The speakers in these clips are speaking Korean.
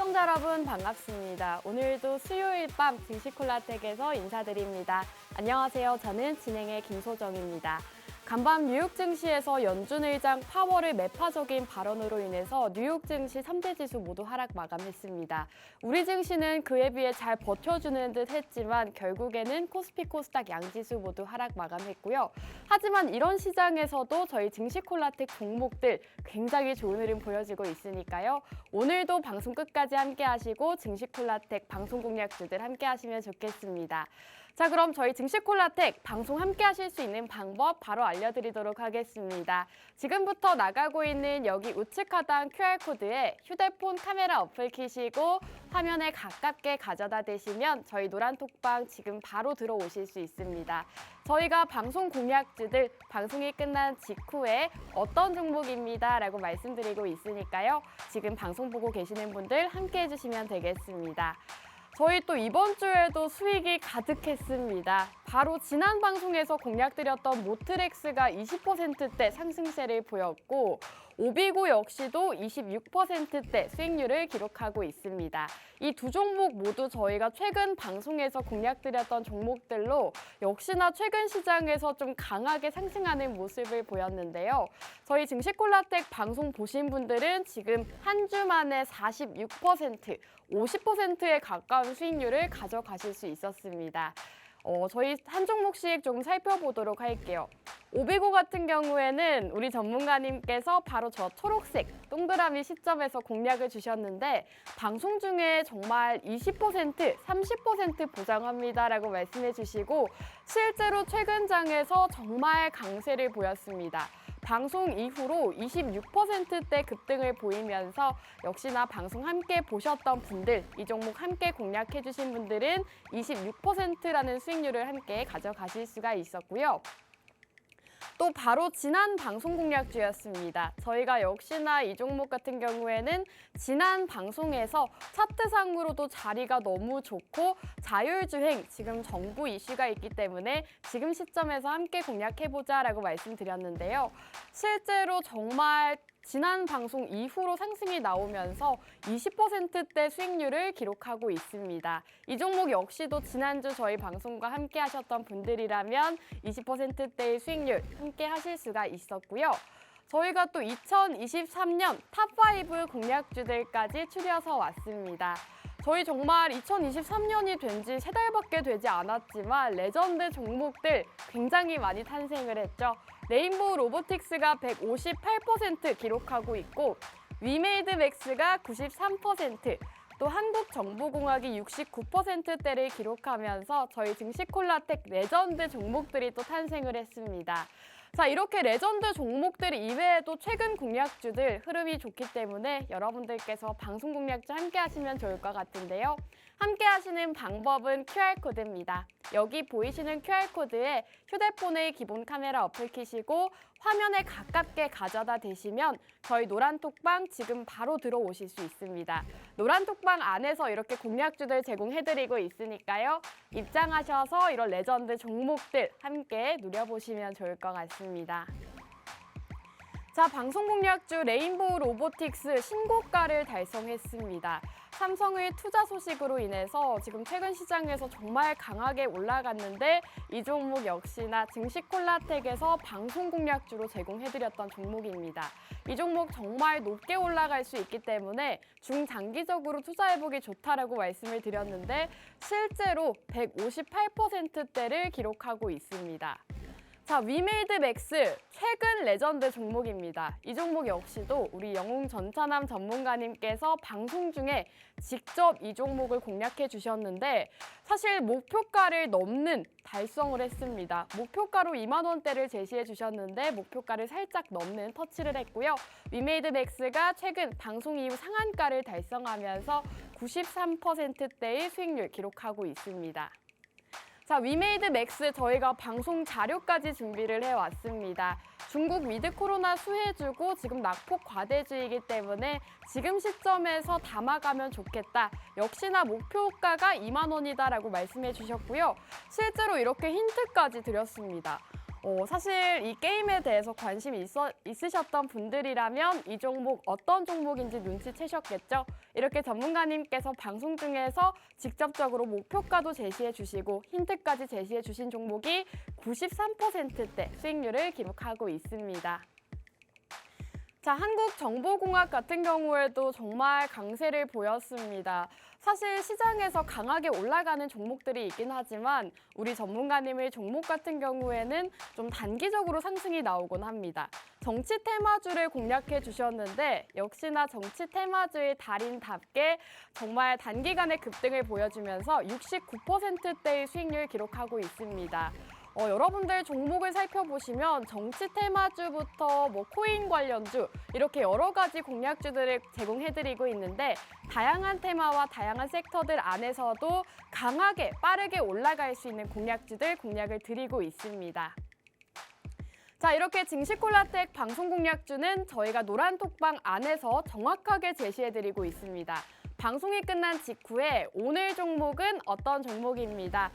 시청자 여러분 반갑습니다. 오늘도 수요일 밤 증시콜라텍에서 인사드립니다. 안녕하세요. 저는 진행의 김소정입니다. 간밤 뉴욕 증시에서 연준 의장 파월의 매파적인 발언으로 인해서 뉴욕 증시 3대 지수 모두 하락 마감했습니다. 우리 증시는 그에 비해 잘 버텨주는 듯 했지만 결국에는 코스피 코스닥 양지수 모두 하락 마감했고요. 하지만 이런 시장에서도 저희 증시콜라텍 종목들 굉장히 좋은 흐름 보여지고 있으니까요. 오늘도 방송 끝까지 함께 하시고 증시콜라텍 방송 공략주들 함께 하시면 좋겠습니다. 자, 그럼 저희 증시콜라텍 방송 함께 하실 수 있는 방법 바로 알려드리도록 하겠습니다. 지금부터 나가고 있는 여기 우측 하단 QR코드에 휴대폰 카메라 어플 키시고 화면에 가깝게 가져다 대시면 저희 노란톡방 지금 바로 들어오실 수 있습니다. 저희가 방송 공략주들 방송이 끝난 직후에 어떤 종목입니다 라고 말씀드리고 있으니까요. 지금 방송 보고 계시는 분들 함께 해주시면 되겠습니다. 저희 또 이번 주에도 수익이 가득했습니다. 바로 지난 방송에서 공략드렸던 모트렉스가 20%대 상승세를 보였고 오비고 역시도 26%대 수익률을 기록하고 있습니다. 이 두 종목 모두 저희가 최근 방송에서 공략드렸던 종목들로 역시나 최근 시장에서 좀 강하게 상승하는 모습을 보였는데요. 저희 증시콜라텍 방송 보신 분들은 지금 한 주 만에 46%, 50%에 가까운 수익률을 가져가실 수 있었습니다. 저희 한 종목씩 좀 살펴보도록 할게요. 오비고 같은 경우에는 우리 전문가님께서 바로 저 초록색 동그라미 시점에서 공략을 주셨는데 방송 중에 정말 20%, 30% 보장합니다라고 말씀해 주시고 실제로 최근 장에서 정말 강세를 보였습니다. 방송 이후로 26%대 급등을 보이면서 역시나 방송 함께 보셨던 분들, 이 종목 함께 공략해 주신 분들은 26%라는 수익률을 함께 가져가실 수가 있었고요. 또 바로 지난 방송 공략주였습니다. 저희가 역시나 이 종목 같은 경우에는 지난 방송에서 차트상으로도 자리가 너무 좋고 자율주행 지금 정부 이슈가 있기 때문에 지금 시점에서 함께 공략해보자라고 말씀드렸는데요. 실제로 정말 지난 방송 이후로 상승이 나오면서 20%대 수익률을 기록하고 있습니다. 이 종목 역시도 지난주 저희 방송과 함께 하셨던 분들이라면 20%대의 수익률 함께 하실 수가 있었고요. 저희가 또 2023년 탑5 공략주들까지 추려서 왔습니다. 저희 정말 2023년이 된 지 3달밖에 되지 않았지만 레전드 종목들 굉장히 많이 탄생을 했죠. 레인보우 로보틱스가 158% 기록하고 있고 위메이드맥스가 93%, 또 한국정보공학이 69%대를 기록하면서 저희 증시콜라텍 레전드 종목들이 또 탄생을 했습니다. 자, 이렇게 레전드 종목들 이외에도 최근 공략주들 흐름이 좋기 때문에 여러분들께서 방송 공략주 함께 하시면 좋을 것 같은데요. 함께 하시는 방법은 QR코드입니다. 여기 보이시는 QR코드에 휴대폰의 기본 카메라 어플 키시고 화면에 가깝게 가져다 대시면 저희 노란톡방 지금 바로 들어오실 수 있습니다. 노란톡방 안에서 이렇게 공략주들 제공해드리고 있으니까요. 입장하셔서 이런 레전드 종목들 함께 누려보시면 좋을 것 같습니다. 자, 방송 공략주 레인보우 로보틱스 신고가를 달성했습니다. 삼성의 투자 소식으로 인해서 지금 최근 시장에서 정말 강하게 올라갔는데 이 종목 역시나 증시콜라텍에서 방송 공략주로 제공해드렸던 종목입니다. 이 종목 정말 높게 올라갈 수 있기 때문에 중장기적으로 투자해보기 좋다라고 말씀을 드렸는데 실제로 158%대를 기록하고 있습니다. 자, 위메이드맥스 최근 레전드 종목입니다. 이 종목 역시도 우리 영웅 전차남 전문가님께서 방송 중에 직접 이 종목을 공략해 주셨는데 사실 목표가를 넘는 달성을 했습니다. 목표가로 2만 원대를 제시해 주셨는데 목표가를 살짝 넘는 터치를 했고요. 위메이드맥스가 최근 방송 이후 상한가를 달성하면서 93%대의 수익률 기록하고 있습니다. 자, 위메이드맥스 저희가 방송 자료까지 준비를 해왔습니다. 중국 위드 코로나 수혜주고 지금 낙폭 과대주이기 때문에 지금 시점에서 담아가면 좋겠다. 역시나 목표가가 2만 원이다라고 말씀해 주셨고요. 실제로 이렇게 힌트까지 드렸습니다. 사실 이 게임에 대해서 관심이 있으셨던 분들이라면 이 종목 어떤 종목인지 눈치채셨겠죠? 이렇게 전문가님께서 방송 중에서 직접적으로 목표가도 제시해 주시고 힌트까지 제시해 주신 종목이 93%대 수익률을 기록하고 있습니다. 자, 한국정보공학 같은 경우에도 정말 강세를 보였습니다. 사실 시장에서 강하게 올라가는 종목들이 있긴 하지만 우리 전문가님의 종목 같은 경우에는 좀 단기적으로 상승이 나오곤 합니다. 정치 테마주를 공략해 주셨는데 역시나 정치 테마주의 달인답게 정말 단기간에 급등을 보여주면서 69%대의 수익률 기록하고 있습니다. 여러분들 종목을 살펴보시면 정치 테마주부터 코인 관련주 이렇게 여러 가지 공략주들을 제공해드리고 있는데 다양한 테마와 다양한 섹터들 안에서도 강하게 빠르게 올라갈 수 있는 공략을 드리고 있습니다. 자, 이렇게 증시콜라텍 방송 공략주는 저희가 노란톡방 안에서 정확하게 제시해드리고 있습니다. 방송이 끝난 직후에 오늘 종목은 어떤 종목입니다.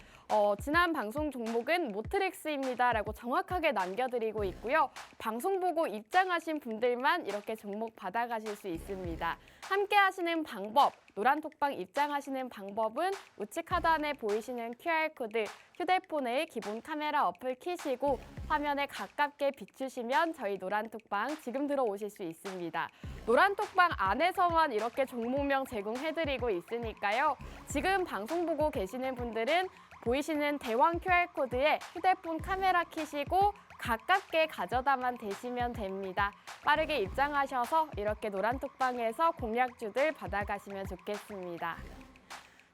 지난 방송 종목은 모트렉스입니다 라고 정확하게 남겨드리고 있고요. 방송 보고 입장하신 분들만 이렇게 종목 받아가실 수 있습니다. 함께 하시는 방법, 노란톡방 입장하시는 방법은 우측 하단에 보이시는 QR코드, 휴대폰의 기본 카메라 어플 켜시고 화면에 가깝게 비추시면 저희 노란톡방 지금 들어오실 수 있습니다. 노란톡방 안에서만 이렇게 종목명 제공해드리고 있으니까요. 지금 방송 보고 계시는 분들은 보이시는 대왕 QR코드에 휴대폰 카메라 켜시고 가깝게 가져다만 대시면 됩니다. 빠르게 입장하셔서 이렇게 노란톡방에서 공략주들 받아가시면 좋겠습니다.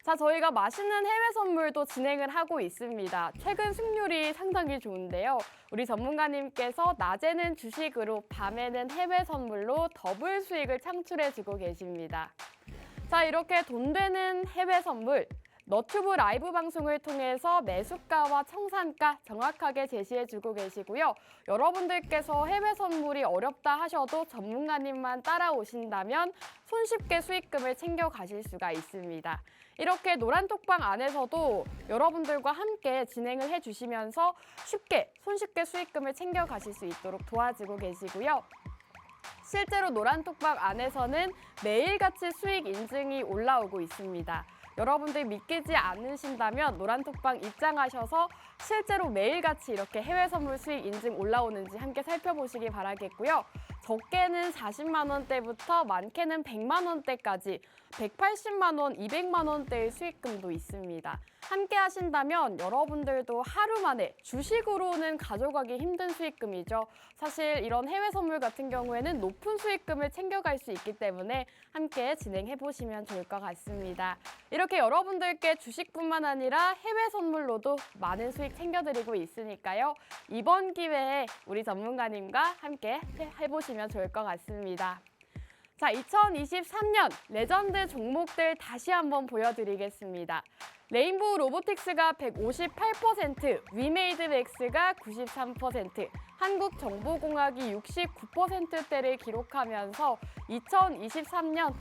자, 저희가 맛있는 해외 선물도 진행을 하고 있습니다. 최근 승률이 상당히 좋은데요. 우리 전문가님께서 낮에는 주식으로 밤에는 해외 선물로 더블 수익을 창출해주고 계십니다. 자, 이렇게 돈 되는 해외 선물 너튜브 라이브 방송을 통해서 매수가와 청산가 정확하게 제시해주고 계시고요. 여러분들께서 해외 선물이 어렵다 하셔도 전문가님만 따라오신다면 손쉽게 수익금을 챙겨가실 수가 있습니다. 이렇게 노란톡방 안에서도 여러분들과 함께 진행을 해주시면서 손쉽게 수익금을 챙겨가실 수 있도록 도와주고 계시고요. 실제로 노란톡방 안에서는 매일같이 수익 인증이 올라오고 있습니다. 여러분들 믿기지 않으신다면 노란톡방 입장하셔서 실제로 매일같이 이렇게 해외 선물 수익 인증 올라오는지 함께 살펴보시기 바라겠고요. 적게는 40만 원대부터 많게는 100만 원대까지 180만 원, 200만 원대의 수익금도 있습니다. 함께 하신다면 여러분들도 하루 만에 주식으로는 가져가기 힘든 수익금이죠. 사실 이런 해외 선물 같은 경우에는 높은 수익금을 챙겨갈 수 있기 때문에 함께 진행해 보시면 좋을 것 같습니다. 이렇게 여러분들께 주식뿐만 아니라 해외 선물로도 많은 수익 챙겨드리고 있으니까요. 이번 기회에 우리 전문가님과 함께 해보시면 좋을 것 같습니다. 자, 2023년 레전드 종목들 다시 한번 보여드리겠습니다. 레인보우 로보틱스가 158%, 위메이드맥스가 93%, 한국정보공학이 69%대를 기록하면서 2023년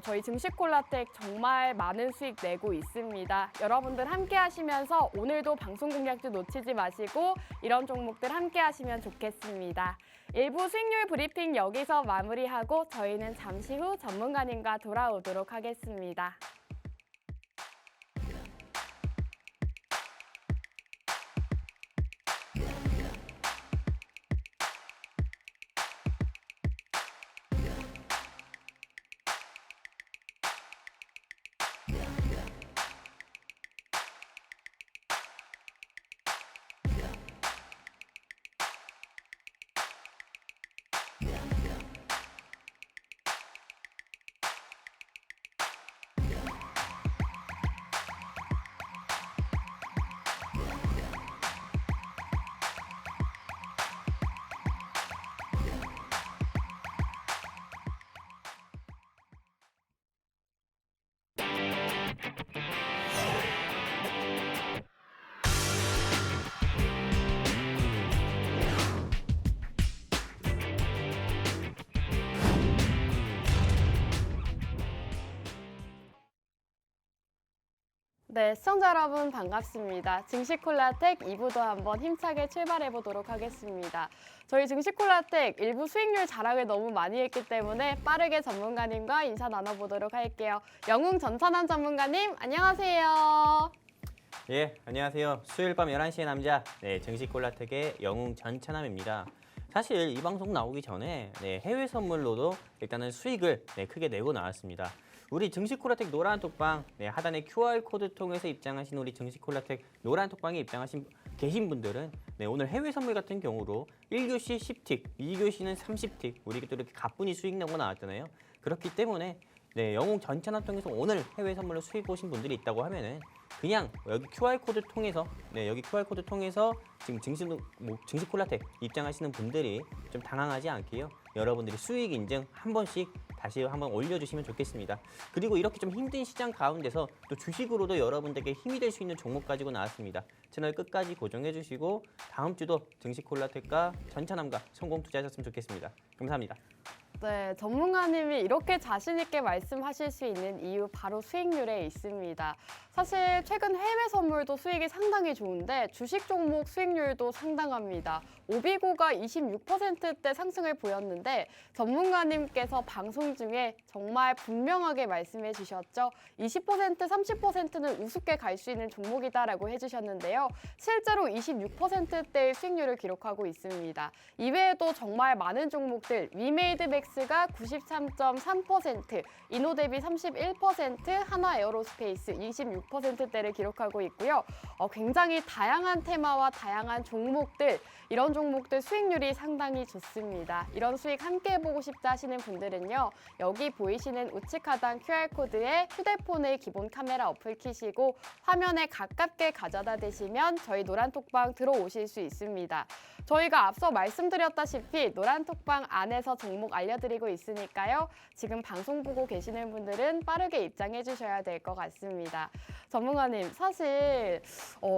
저희 증시콜라텍 정말 많은 수익 내고 있습니다. 여러분들 함께 하시면서 오늘도 방송 공략주 놓치지 마시고 이런 종목들 함께 하시면 좋겠습니다. 일부 수익률 브리핑 여기서 마무리하고 저희는 잠시 후 전문가님과 돌아오도록 하겠습니다. 네, 시청자 여러분 반갑습니다. 증시콜라텍 2부도 한번 힘차게 출발해 보도록 하겠습니다. 저희 증시콜라텍 일부 수익률 자랑을 너무 많이 했기 때문에 빠르게 전문가님과 인사 나눠보도록 할게요. 영웅 전천남 전문가님, 안녕하세요. 예, 안녕하세요. 수요일 밤 11시의 남자, 증시콜라텍의 영웅 전천남입니다. 사실 이 방송 나오기 전에 해외 선물로도 일단은 수익을 크게 내고 나왔습니다. 우리 증시콜라텍 노란 톡방 하단의 QR코드 통해서 입장하신 우리 증시콜라텍 노란 톡방에 입장하신 계신 분들은 오늘 해외 선물 같은 경우로 1교시 10틱, 2교시는 30틱 우리 또 이렇게 가뿐히 수익 내고 나왔잖아요. 그렇기 때문에 영웅 전천남 통해서 오늘 해외 선물로 수익 보신 분들이 있다고 하면은 그냥 여기 QR코드 통해서 여기 QR코드 통해서 지금 증시콜라텍 입장하시는 분들이 좀 당황하지 않게요. 여러분들이 수익 인증 한 번씩 다시 한번 올려주시면 좋겠습니다. 그리고 이렇게 좀 힘든 시장 가운데서 또 주식으로도 여러분들께 힘이 될 수 있는 종목 가지고 나왔습니다. 채널 끝까지 고정해 주시고 다음 주도 증시콜라텍과 전천남과 성공 투자하셨으면 좋겠습니다. 감사합니다. 네, 전문가님이 이렇게 자신 있게 말씀하실 수 있는 이유 바로 수익률에 있습니다. 사실 최근 해외 선물도 수익이 상당히 좋은데 주식 종목 수익률도 상당합니다. 오비고가 26%대 상승을 보였는데 전문가님께서 방송 중에 정말 분명하게 말씀해 주셨죠. 20%, 30%는 우습게 갈 수 있는 종목이다라고 해주셨는데요. 실제로 26%대의 수익률을 기록하고 있습니다. 이외에도 정말 많은 종목들 위메이드맥스가 93.3%, 이노데비 31%, 한화에어로스페이스 26%대를 기록하고 있고요. 굉장히 다양한 테마와 다양한 종목들, 이런 종목들 수익률이 상당히 좋습니다. 이런 수익 함께 해보고 싶다 하시는 분들은요. 여기 보이시는 우측 하단 QR코드에 휴대폰의 기본 카메라 어플 키시고 화면에 가깝게 가져다 대시면 저희 노란톡방 들어오실 수 있습니다. 저희가 앞서 말씀드렸다시피 노란톡방 안에서 종목 알려드리고 있으니까요. 지금 방송 보고 계시는 분들은 빠르게 입장해 주셔야 될 것 같습니다. 전문가님, 사실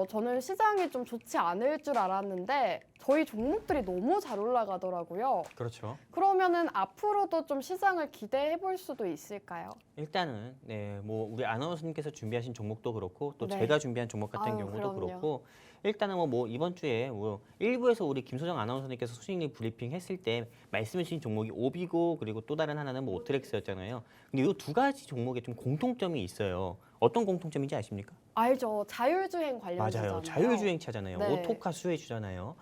저는 시장이 좀 좋지 않을 줄 알았는데 저희 종목들이 너무 잘 올라가더라고요. 그렇죠. 그러면은 앞으로도 좀 시장을 기대해 볼 수도 있을까요? 일단은 뭐 우리 아나운서님께서 준비하신 종목도 그렇고 또 네. 제가 준비한 종목 같은 경우도 그럼요. 그렇고 일단은 뭐 이번 주에 일부에서 우리 김소정 아나운서님께서 수익률 브리핑 했을 때 말씀해 주신 종목이 오비고 그리고 또 다른 하나는 뭐 오트렉스였잖아요. 근데 이 두 가지 종목에 좀 공통점이 있어요. 어떤 공통점인지 아십니까? 알죠. 자율주행 관련주잖아요. 맞아요. 자율주행차잖아요. 네. 오토카 수혜주잖아요.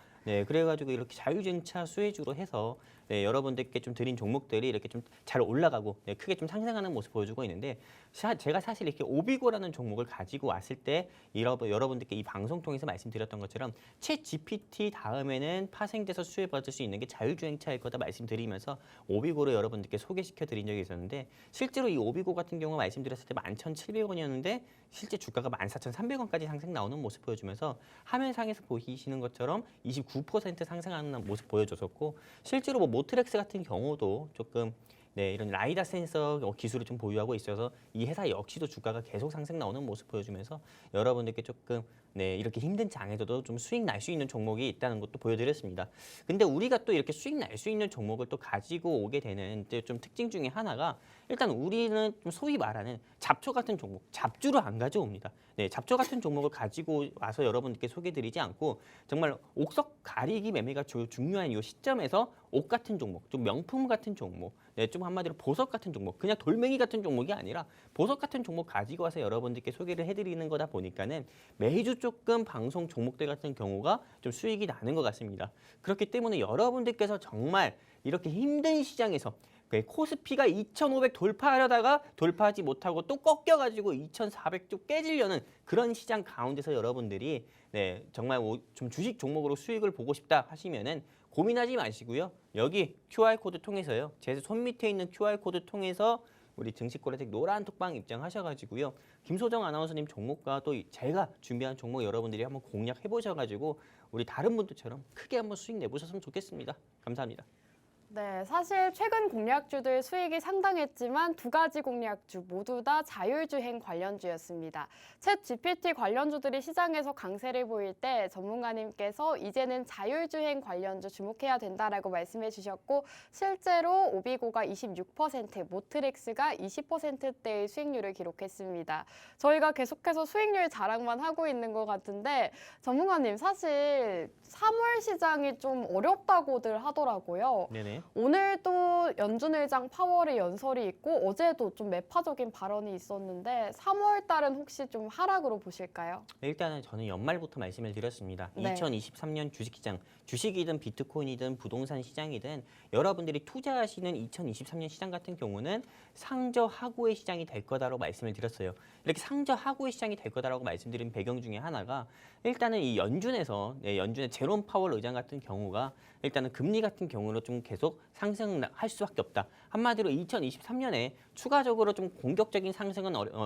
그래가지고 이렇게 자율주행차 수혜주로 해서 여러분들께 좀 드린 종목들이 이렇게 좀 잘 올라가고 크게 좀 상승하는 모습 보여주고 있는데 제가 사실 이렇게 오비고라는 종목을 가지고 왔을 때 여러분들께 이 방송 통해서 말씀드렸던 것처럼 챗 GPT 다음에는 파생돼서 수혜받을 수 있는 게 자율주행차일 거다 말씀드리면서 오비고를 여러분들께 소개시켜 드린 적이 있었는데 실제로 이 오비고 같은 경우 말씀드렸을 때 11,700원이었는데 실제 주가가 14,300원까지 상승 나오는 모습 보여주면서 화면상에서 보이시는 것처럼 29% 상승하는 모습 보여줬었고 실제로 뭐 모트렉스 같은 경우도 조금 이런 라이다 센서 기술을 좀 보유하고 있어서 이 회사 역시도 주가가 계속 상승 나오는 모습 보여주면서 여러분들께 조금 이렇게 힘든 장에서도 좀 수익 날 수 있는 종목이 있다는 것도 보여드렸습니다. 근데 우리가 또 이렇게 수익 날 수 있는 종목을 또 가지고 오게 되는 좀 특징 중에 하나가 일단 우리는 좀 소위 말하는 잡초 같은 종목, 잡주를 안 가져옵니다. 잡초 같은 종목을 가지고 와서 여러분들께 소개드리지 않고 정말 옥석 가리기 매매가 중요한 이 시점에서 옷 같은 종목, 좀 명품 같은 종목, 좀 한마디로 보석 같은 종목, 그냥 돌멩이 같은 종목이 아니라 보석 같은 종목 가지고 와서 여러분들께 소개를 해드리는 거다 보니까는 매주 조금 방송 종목들 같은 경우가 좀 수익이 나는 것 같습니다. 그렇기 때문에 여러분들께서 정말 이렇게 힘든 시장에서 코스피가 2,500 돌파하려다가 돌파하지 못하고 또 꺾여가지고 2,400쪽 깨지려는 그런 시장 가운데서 여러분들이 정말 좀 주식 종목으로 수익을 보고 싶다 하시면은 고민하지 마시고요. 여기 QR코드 통해서요. 제 손 밑에 있는 QR코드 통해서 우리 증시콜라텍 노란 톡방 입장하셔가지고요. 김소정 아나운서님 종목과 또 제가 준비한 종목 여러분들이 한번 공략해보셔가지고 우리 다른 분들처럼 크게 한번 수익 내보셨으면 좋겠습니다. 감사합니다. 네, 사실 최근 공략주들 수익이 상당했지만 두 가지 공략주 모두 다 자율주행 관련주였습니다. 챗 GPT 관련주들이 시장에서 강세를 보일 때 전문가님께서 이제는 자율주행 관련주 주목해야 된다라고 말씀해 주셨고 실제로 오비고가 26%, 모트렉스가 20%대의 수익률을 기록했습니다. 저희가 계속해서 수익률 자랑만 하고 있는 것 같은데 전문가님 사실 3월 시장이 좀 어렵다고들 하더라고요. 네네. 오늘도 연준의장 파월의 연설이 있고 어제도 좀 매파적인 발언이 있었는데 3월 달은 혹시 좀 하락으로 보실까요? 일단은 저는 연말부터 말씀을 드렸습니다. 네. 2023년 주식시장, 주식이든 비트코인이든 부동산 시장이든 여러분들이 투자하시는 2023년 시장 같은 경우는 상저하고의 시장이 될 거다라고 말씀을 드렸어요. 이렇게 상저하고의 시장이 될 거다라고 말씀드린 배경 중에 하나가 일단은 이 연준의 제롬 파월 의장 같은 경우가 일단은 금리 같은 경우로 좀 계속 상승할 수밖에 없다. 한마디로 2023년에 추가적으로 좀 공격적인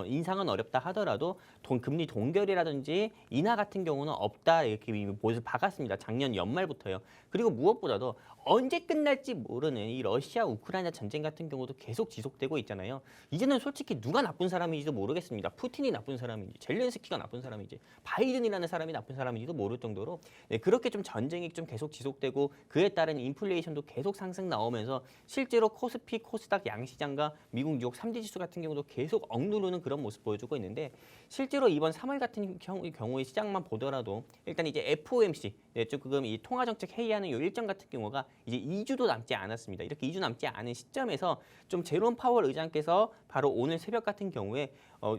인상은 어렵다 하더라도 금리 동결이라든지 인하 같은 경우는 없다 이렇게 못을 박았습니다. 작년 연말부터요. 그리고 무엇보다도 언제 끝날지 모르는 이 러시아 우크라이나 전쟁 같은 경우도 계속 지속되고 있잖아요. 이제는 솔직히 누가 나쁜 사람인지도 모르겠습니다. 푸틴이 나쁜 사람인지, 젤렌스키가 나쁜 사람인지, 바이든이라는 사람이 나쁜 사람인지도 모를 정도로 그렇게 좀 전쟁이 좀 계속 지속되고 그에 따른 인플레이션도 계속 상승 나오면서 실제로 코스피, 코스닥 양시장과 미국 뉴욕 3대 지수 같은 경우도 계속 억누르는 그런 모습 보여주고 있는데 실제로 이번 3월 같은 경우의 시장만 보더라도 일단 이제 FOMC 조금 이 통화정책 회의하는 요 일정 같은 경우가 이제 2주도 남지 않았습니다. 이렇게 2주 남지 않은 시점에서 좀 제롬 파월 의장께서 바로 오늘 새벽 같은 경우에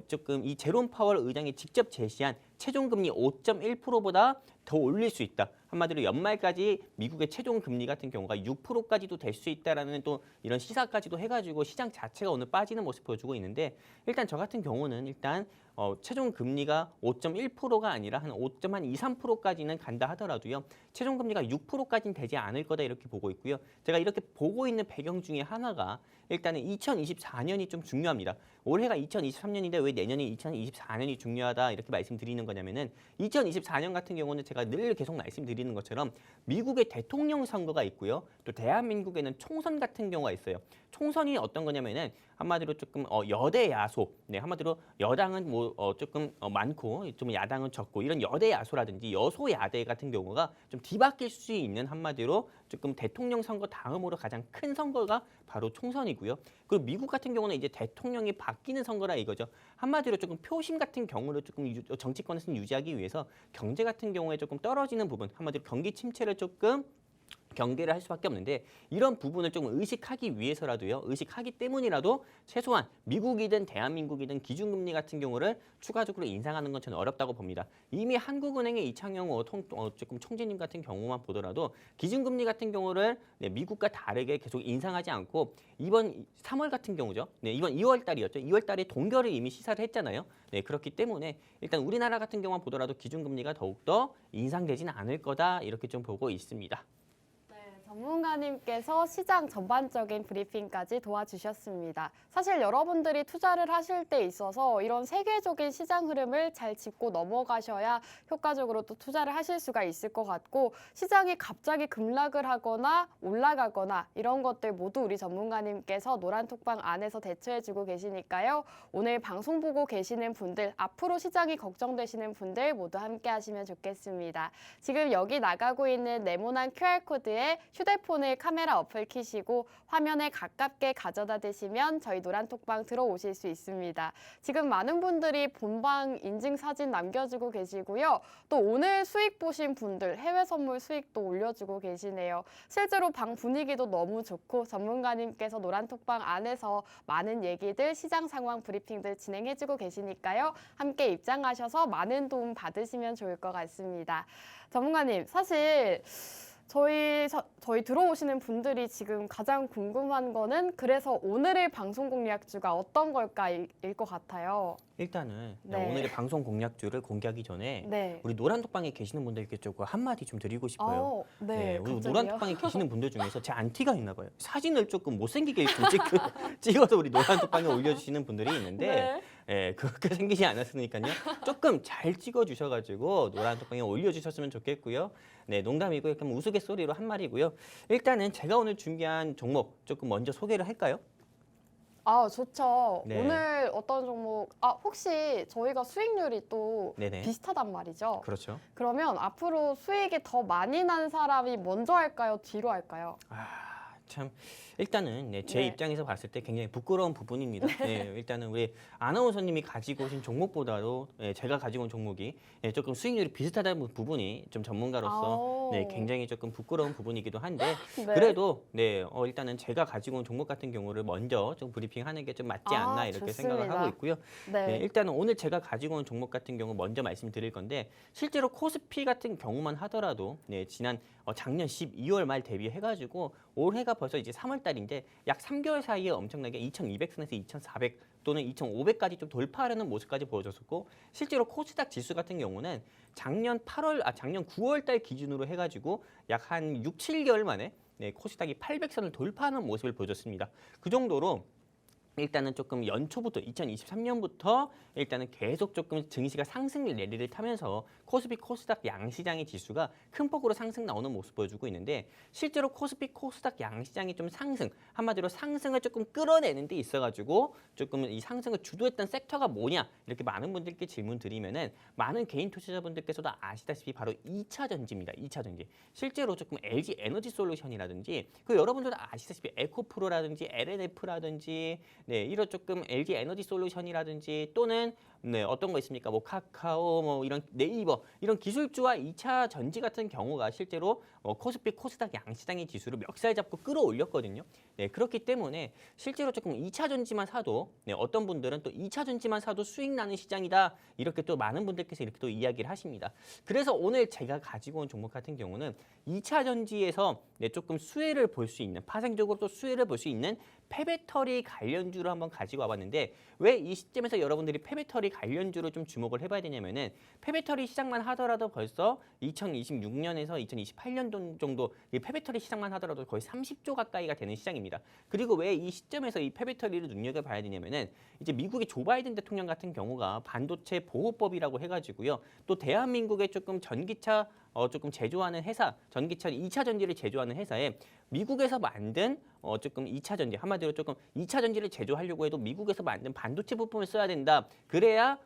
조금 이 제롬 파월 의장이 직접 제시한 최종 금리 5.1%보다 더 올릴 수 있다. 한마디로 연말까지 미국의 최종 금리 같은 경우가 6%까지도 될 수 있다라는 또 이런 시사까지도 해가지고 시장 자체가 오늘 빠지는 모습 보여주고 있는데 일단 저 같은 경우는 일단 최종 금리가 5.1%가 아니라 한 5.2, 3%까지는 간다 하더라도요. 최종 금리가 6%까지는 되지 않을 거다 이렇게 보고 있고요. 제가 이렇게 보고 있는 배경 중에 하나가 일단은 2024년이 좀 중요합니다. 올해가 2023년인데 왜 내년이 2024년이 중요하다 이렇게 말씀드리는 거냐면은 2024년 같은 경우는 제가 늘 계속 말씀드리는 것처럼 미국의 대통령 선거가 있고요. 또 대한민국에는 총선 같은 경우가 있어요. 총선이 어떤 거냐면은 한마디로 조금 여대 야소, 한마디로 여당은 조금 많고 좀 야당은 적고 이런 여대 야소라든지 여소 야대 같은 경우가 좀 뒤바뀔 수 있는 한마디로 조금 대통령 선거 다음으로 가장 큰 선거가 바로 총선이고요. 그리고 미국 같은 경우는 이제 대통령이 바뀌는 선거라 이거죠. 한마디로 조금 표심 같은 경우를 조금 정치권에서는 유지하기 위해서 경제 같은 경우에 조금 떨어지는 부분, 한마디로 경기 침체를 조금 경계를 할 수밖에 없는데 이런 부분을 좀 의식하기 위해서라도요. 의식하기 때문이라도 최소한 미국이든 대한민국이든 기준금리 같은 경우를 추가적으로 인상하는 건 저는 어렵다고 봅니다. 이미 한국은행의 이창용 조금 총재님 같은 경우만 보더라도 기준금리 같은 경우를 미국과 다르게 계속 인상하지 않고 이번 3월 같은 경우죠. 이번 2월 달이었죠. 2월 달에 동결을 이미 시사를 했잖아요. 그렇기 때문에 일단 우리나라 같은 경우만 보더라도 기준금리가 더욱더 인상되지는 않을 거다 이렇게 좀 보고 있습니다. 전문가님께서 시장 전반적인 브리핑까지 도와주셨습니다. 사실 여러분들이 투자를 하실 때 있어서 이런 세계적인 시장 흐름을 잘 짚고 넘어가셔야 효과적으로 또 투자를 하실 수가 있을 것 같고 시장이 갑자기 급락을 하거나 올라가거나 이런 것들 모두 우리 전문가님께서 노란톡방 안에서 대처해주고 계시니까요. 오늘 방송 보고 계시는 분들, 앞으로 시장이 걱정되시는 분들 모두 함께 하시면 좋겠습니다. 지금 여기 나가고 있는 네모난 QR코드에 휴대폰을 카메라 어플 켜시고 화면에 가깝게 가져다 대시면 저희 노란톡방 들어오실 수 있습니다. 지금 많은 분들이 본방 인증 사진 남겨주고 계시고요. 또 오늘 수익 보신 분들 해외 선물 수익도 올려주고 계시네요. 실제로 방 분위기도 너무 좋고 전문가님께서 노란톡방 안에서 많은 얘기들 시장 상황 브리핑들 진행해주고 계시니까요. 함께 입장하셔서 많은 도움 받으시면 좋을 것 같습니다. 전문가님 사실 저희 들어오시는 분들이 지금 가장 궁금한 거는 그래서 오늘의 방송 공략주가 어떤 걸까일 것 같아요. 일단은 네. 오늘의 방송 공략주를 공개하기 전에 네. 우리 노란톡방에 계시는 분들께 조금 한마디 좀 드리고 싶어요. 네, 우리 갑자기요? 노란톡방에 계시는 분들 중에서 제 안티가 있나 봐요. 사진을 조금 못생기게 좀 찍어서 우리 노란톡방에 올려주시는 분들이 있는데 네. 그렇게 생기지 않았으니까요. 조금 잘 찍어주셔가지고 노란 톡방에 올려주셨으면 좋겠고요. 네, 농담이고 약간 우스갯소리로 한 말이고요. 일단은 제가 오늘 준비한 종목 조금 먼저 소개를 할까요? 아, 좋죠. 네. 오늘 어떤 종목, 혹시 저희가 수익률이 또 네네. 비슷하단 말이죠. 그렇죠. 그러면 앞으로 수익이 더 많이 난 사람이 먼저 할까요? 뒤로 할까요? 참 일단은 제 네. 입장에서 봤을 때 굉장히 부끄러운 부분입니다. 일단은 우리 아나운서님이 가지고 오신 종목보다도 제가 가지고 온 종목이 조금 수익률이 비슷하다는 부분이 좀 전문가로서 아오. 굉장히 조금 부끄러운 부분이기도 한데 네. 그래도 일단은 제가 가지고 온 종목 같은 경우를 먼저 좀 브리핑하는 게 좀 맞지 않나 이렇게 생각을 좋습니다. 하고 있고요. 네. 일단은 오늘 제가 가지고 온 종목 같은 경우 먼저 말씀드릴 건데 실제로 코스피 같은 경우만 하더라도 지난 작년 12월 말 대비해가지고 올해가 벌써 이제 3월 달인데 약 3개월 사이에 엄청나게 2,200선에서 2,400 또는 2,500까지 좀 돌파하려는 모습까지 보여줬었고 실제로 코스닥 지수 같은 경우는 작년 9월 달 기준으로 해가지고 약 한 6, 7개월 만에 코스닥이 800선을 돌파하는 모습을 보여줬습니다. 그 정도로 일단은 조금 연초부터 2023년부터 일단은 계속 조금 증시가 상승 랠리를 타면서 코스피 코스닥 양시장의 지수가 큰 폭으로 상승 나오는 모습 보여주고 있는데 실제로 코스피 코스닥 양시장이 좀 상승 한마디로 상승을 조금 끌어내는 데 있어가지고 조금 이 상승을 주도했던 섹터가 뭐냐 이렇게 많은 분들께 질문 드리면은 많은 개인 투자자분들께서도 아시다시피 바로 2차 전지입니다. 2차 전지 실제로 조금 LG 에너지 솔루션이라든지 그 여러분들도 아시다시피 에코프로라든지 LNF라든지 이런 조금 LG 에너지 솔루션이라든지 또는 어떤 거 있습니까? 뭐 카카오, 뭐 이런 네이버 이런 기술주와 2차 전지 같은 경우가 실제로 코스피 코스닥 양시장의 지수를 멱살 잡고 끌어올렸거든요. 그렇기 때문에 실제로 조금 2차 전지만 사도 어떤 분들은 또 2차 전지만 사도 수익 나는 시장이다 이렇게 또 많은 분들께서 이렇게 또 이야기를 하십니다. 그래서 오늘 제가 가지고 온 종목 같은 경우는 2차 전지에서 조금 수혜를 볼 수 있는 파생적으로 또 수혜를 볼 수 있는 폐배터리 관련주를 한번 가지고 와봤는데 왜 이 시점에서 여러분들이 폐배터리 관련주로 좀 주목을 해봐야 되냐면은 폐배터리 시장만 하더라도 벌써 2026년에서 2028년 정도 이 폐배터리 시장만 하더라도 거의 30조 가까이가 되는 시장입니다. 그리고 왜 이 시점에서 이 폐배터리를 눈여겨봐야 되냐면은 이제 미국의 조 바이든 대통령 같은 경우가 반도체 보호법이라고 해가지고요. 또 대한민국의 조금 전기차 조금 제조하는 회사, 전기차 2차 전지를 제조하는 회사에 미국에서 만든 조금 2차 전지, 한마디로 조금 2차 전지를 제조하려고 해도 미국에서 만든 반도체 부품을 써야 된다. 그래야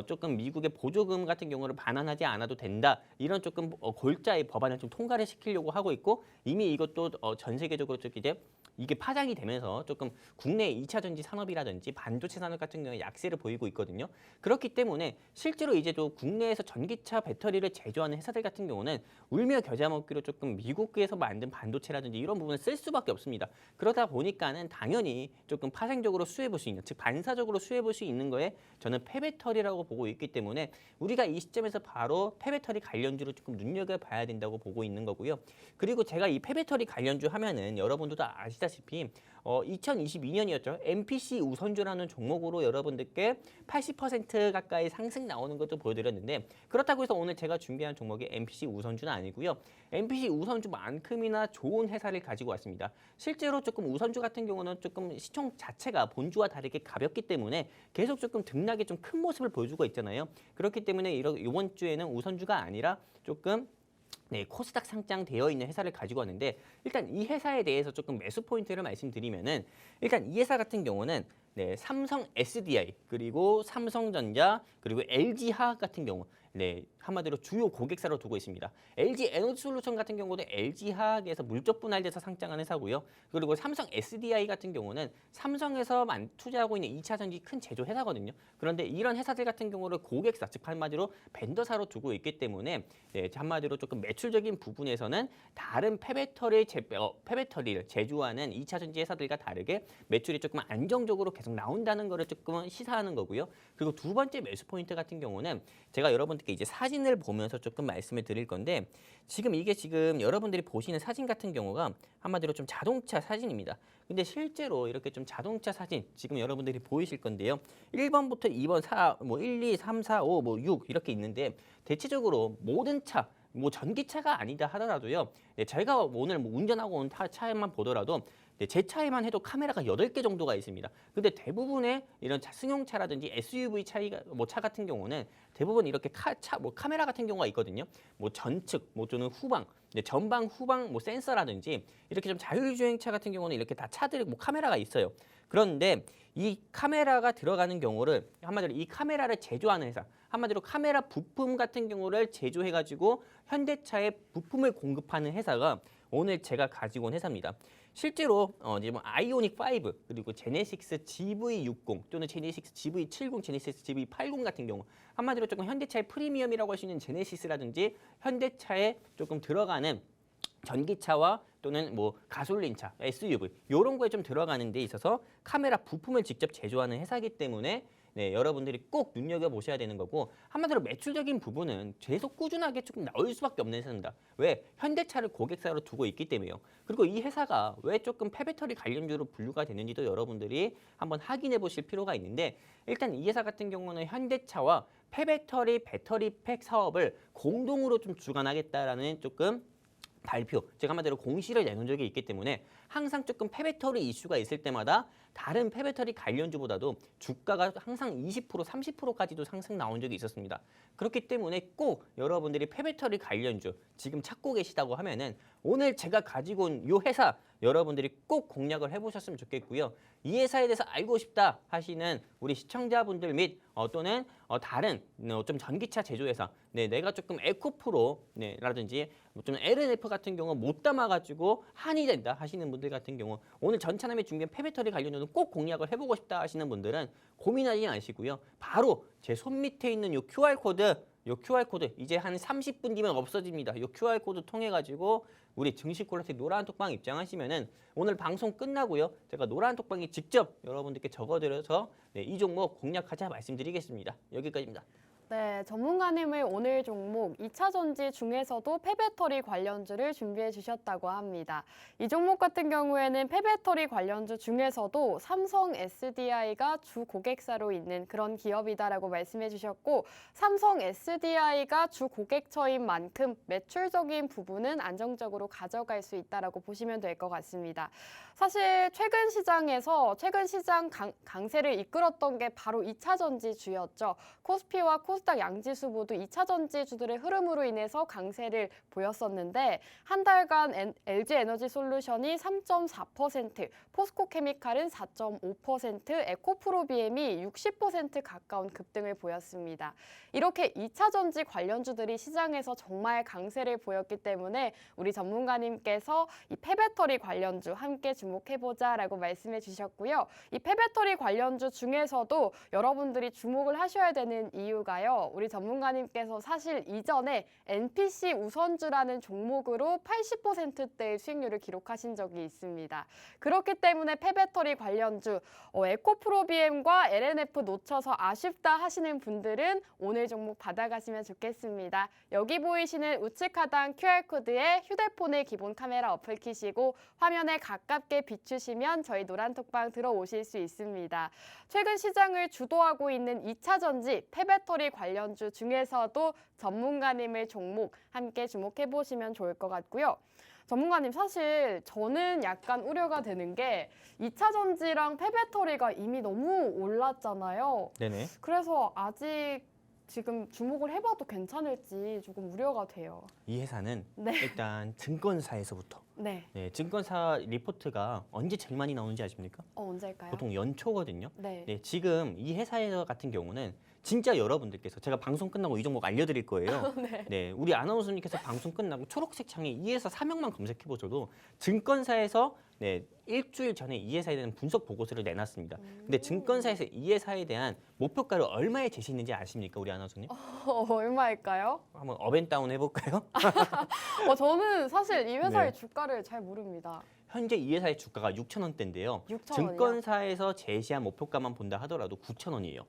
조금 미국의 보조금 같은 경우를 반환하지 않아도 된다. 이런 조금 골자의 법안을 좀 통과를 시키려고 하고 있고 이미 이것도 전 세계적으로 좀 이제 이게 파장이 되면서 조금 국내 2차 전지 산업이라든지 반도체 산업 같은 경우에 약세를 보이고 있거든요. 그렇기 때문에 실제로 이제 또 국내에서 전기차 배터리를 제조하는 회사들 같은 경우는 울며 겨자 먹기로 조금 미국에서 만든 반도체라든지 이런 부분을 쓸 수밖에 없습니다. 그러다 보니까는 당연히 조금 파생적으로 수혜해 볼 수 있는, 즉 반사적으로 수혜해 볼 수 있는 거에 저는 폐배터리라고 보고 있기 때문에 우리가 이 시점에서 바로 폐배터리 관련주를 조금 눈여겨봐야 된다고 보고 있는 거고요. 그리고 제가 이 폐배터리 관련주 하면은 여러분들도 아시다시피 2022년이었죠. MPC 우선주라는 종목으로 여러분들께 80% 가까이 상승 나오는 것도 보여드렸는데 그렇다고 해서 오늘 제가 준비한 종목이 MPC 우선주는 아니고요. MPC 우선주만큼이나 좋은 회사를 가지고 왔습니다. 실제로 조금 우선주 같은 경우는 조금 시총 자체가 본주와 다르게 가볍기 때문에 계속 조금 등락이 좀 큰 모습을 보여주고 있잖아요. 그렇기 때문에 이번 주에는 우선주가 아니라 조금 코스닥 상장되어 있는 회사를 가지고 왔는데 일단 이 회사에 대해서 조금 매수 포인트를 말씀드리면은 일단 이 회사 같은 경우는 삼성 SDI 그리고 삼성전자 그리고 LG화학 같은 경우 한마디로 주요 고객사로 두고 있습니다. LG 에너지 솔루션 같은 경우도 LG화학에서 물적 분할돼서 상장한 회사고요. 그리고 삼성 SDI 같은 경우는 삼성에서 투자하고 있는 2차 전지 큰 제조 회사거든요. 그런데 이런 회사들 같은 경우를 고객사, 즉 한마디로 벤더사로 두고 있기 때문에 한마디로 조금 매출적인 부분에서는 다른 폐배터리를 제조하는 2차 전지 회사들과 다르게 매출이 조금 안정적으로 계속 나온다는 것을 조금 시사하는 거고요. 그리고 두 번째 매수 포인트 같은 경우는 제가 여러분들께 이제 사진을 보면서 조금 말씀을 드릴 건데 지금 여러분들이 보시는 사진 같은 경우가 한마디로 좀 자동차 사진입니다. 근데 실제로 이렇게 좀 자동차 사진 지금 여러분들이 보이실 건데요. 1번부터 2번, 1, 2, 3, 4, 5, 6 이렇게 있는데 대체적으로 모든 차 뭐 전기차가 아니다 하더라도요. 네, 저희가 오늘 뭐 운전하고 온 차에만 보더라도 네, 제 차에만 해도 카메라가 8개 정도가 있습니다. 근데 대부분의 이런 승용차라든지 SUV 차 같은 경우는 대부분 이렇게 카메라 같은 경우가 있거든요. 뭐 전측, 뭐 또는 후방, 네, 전방, 후방 뭐 센서라든지 이렇게 좀 자율주행차 같은 경우는 이렇게 다 차들이 뭐 카메라가 있어요. 그런데 이 카메라가 들어가는 경우를 한마디로 이 카메라를 제조하는 회사, 한마디로 카메라 부품 같은 경우를 제조해가지고 현대차에 부품을 공급하는 회사가 오늘 제가 가지고 온 회사입니다. 실제로 이제 뭐 아이오닉 5 그리고 제네시스 GV60 또는 제네시스 GV70, 제네시스 GV80 같은 경우 한마디로 조금 현대차의 프리미엄이라고 할 수 있는 제네시스라든지 현대차에 조금 들어가는 전기차와 또는 뭐 가솔린차, SUV 이런 거에 좀 들어가는 데 있어서 카메라 부품을 직접 제조하는 회사이기 때문에 네, 여러분들이 꼭 눈여겨보셔야 되는 거고 한마디로 매출적인 부분은 계속 꾸준하게 조금 나올 수밖에 없는 회사입니다. 왜? 현대차를 고객사로 두고 있기 때문에요. 그리고 이 회사가 왜 조금 폐배터리 관련주로 분류가 되는지도 여러분들이 한번 확인해 보실 필요가 있는데 일단 이 회사 같은 경우는 현대차와 폐배터리, 배터리팩 사업을 공동으로 좀 주관하겠다라는 조금 발표, 제가 한마디로 공시를 내놓은 적이 있기 때문에 항상 조금 폐배터리 이슈가 있을 때마다 다른 폐배터리 관련주보다도 주가가 항상 20%, 30%까지도 상승 나온 적이 있었습니다. 그렇기 때문에 꼭 여러분들이 폐배터리 관련주 지금 찾고 계시다고 하면은 오늘 제가 가지고 온 이 회사 여러분들이 꼭 공략을 해보셨으면 좋겠고요. 이 회사에 대해서 알고 싶다 하시는 우리 시청자분들 및 또는 다른 좀 전기차 제조회사, 네, 내가 조금 에코프로 라든지 좀 LNF 같은 경우 못 담아가지고 한이 된다 하시는 분들 같은 경우 오늘 전차남에 준비한 폐배터리 관련주는 꼭 공략을 해보고 싶다 하시는 분들은 고민하지 마시고요. 바로 제 손 밑에 있는 요 QR코드 이제 한 30분 뒤면 없어집니다. 요 QR코드 통해 가지고 우리 증시콜라텍 노란 톡방 입장하시면은 오늘 방송 끝나고요. 제가 노란 톡방에 직접 여러분들께 적어드려서 네, 이 종목 공략하자 말씀드리겠습니다. 여기까지입니다. 네, 전문가님의 오늘 종목 2차 전지 중에서도 폐배터리 관련주를 준비해 주셨다고 합니다. 이 종목 같은 경우에는 폐배터리 관련주 중에서도 삼성 SDI가 주 고객사로 있는 그런 기업이다라고 말씀해 주셨고 삼성 SDI가 주 고객처인 만큼 매출적인 부분은 안정적으로 가져갈 수 있다라고 보시면 될 것 같습니다. 사실 최근 시장 강세를 이끌었던 게 바로 2차 전지주였죠. 코스피와 코스닥 양지수 모두 2차 전지주들의 흐름으로 인해서 강세를 보였었는데 한 달간 LG에너지솔루션이 3.4%, 포스코케미칼은 4.5%, 에코프로비엠이 60% 가까운 급등을 보였습니다. 이렇게 2차 전지 관련주들이 시장에서 정말 강세를 보였기 때문에 우리 전문가님께서 이 폐배터리 관련주 함께 주목해보자라고 말씀해 주셨고요. 이 폐배터리 관련주 중에서도 여러분들이 주목을 하셔야 되는 이유가요. 우리 전문가님께서 사실 이전에 NPC 우선주라는 종목으로 80%대의 수익률을 기록하신 적이 있습니다. 그렇기 때문에 폐배터리 관련주 에코프로비엠과 LNF 놓쳐서 아쉽다 하시는 분들은 오늘 종목 받아가시면 좋겠습니다. 여기 보이시는 우측 하단 QR코드에 휴대폰의 기본 카메라 어플 키시고 화면에 가깝게 비추시면 저희 노란톡방 들어오실 수 있습니다. 최근 시장을 주도하고 있는 2차 전지 폐배터리 관련주 중에서도 전문가님의 종목 함께 주목해보시면 좋을 것 같고요. 전문가님, 사실 저는 약간 우려가 되는 게 2차 전지랑 폐배터리가 이미 너무 올랐잖아요. 네네. 그래서 아직 지금 주목을 해봐도 괜찮을지 조금 우려가 돼요. 이 회사는 네. 일단 증권사에서부터 네. 증권사 리포트가 언제 제일 많이 나오는지 아십니까? 언제일까요? 보통 연초거든요. 네. 네, 지금 이 회사 같은 경우는 진짜 여러분들께서 제가 방송 끝나고 이 종목 알려드릴 거예요. 네. 네, 우리 아나운서님께서 방송 끝나고 초록색 창에 이 회사 사명만 검색해 보셔도 증권사에서 일주일 전에 이 회사에 대한 분석 보고서를 내놨습니다. 근데 증권사에서 이 회사에 대한 목표가를 얼마에 제시했는지 아십니까, 우리 아나운서님? 얼마일까요? 한번 업앤다운 해볼까요? 저는 사실 이 회사의 네. 주가를 잘 모릅니다. 현재 이 회사의 주가가 6,000원대인데요. 6,000원이요? 증권사에서 제시한 목표가만 본다 하더라도 9,000원이에요.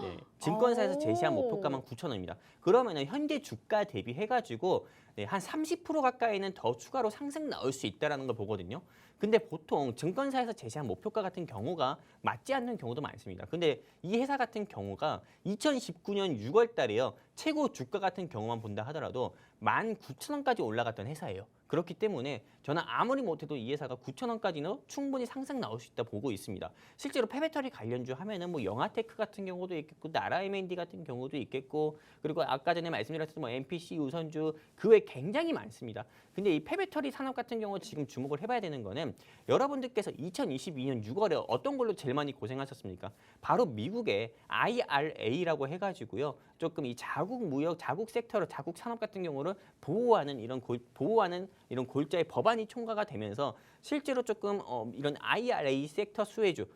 네, 증권사에서 오. 제시한 목표가만 9,000원입니다. 그러면은 현재 주가 대비해가지고 네, 한 30% 가까이는 더 추가로 상승 나올 수 있다라는 걸 보거든요. 근데 보통 증권사에서 제시한 목표가 같은 경우가 맞지 않는 경우도 많습니다. 근데 이 회사 같은 경우가 2019년 6월 달에요. 최고 주가 같은 경우만 본다 하더라도 19,000원까지 올라갔던 회사예요. 그렇기 때문에 저는 아무리 못해도 이 회사가 9,000원까지는 충분히 상승 나올 수 있다 보고 있습니다. 실제로 폐배터리 관련주 하면은 뭐 영아테크 같은 경우도 있겠고 나라 M&D 같은 경우도 있겠고 그리고 아까 전에 말씀드렸던 뭐 MPC 우선주 그 외에 굉장히 많습니다. 근데 이 폐배터리 산업 같은 경우 지금 주목을 해봐야 되는 거는 여러분들께서 2022년 6월에 어떤 걸로 제일 많이 고생하셨습니까? 바로 미국의 IRA라고 해가지고요. 조금 이 자국 무역, 자국 섹터로 자국 산업 같은 경우를 보호하는 이런 골자의 법안이 총가가 되면서 실제로 조금 이런 IRA 섹터 수혜주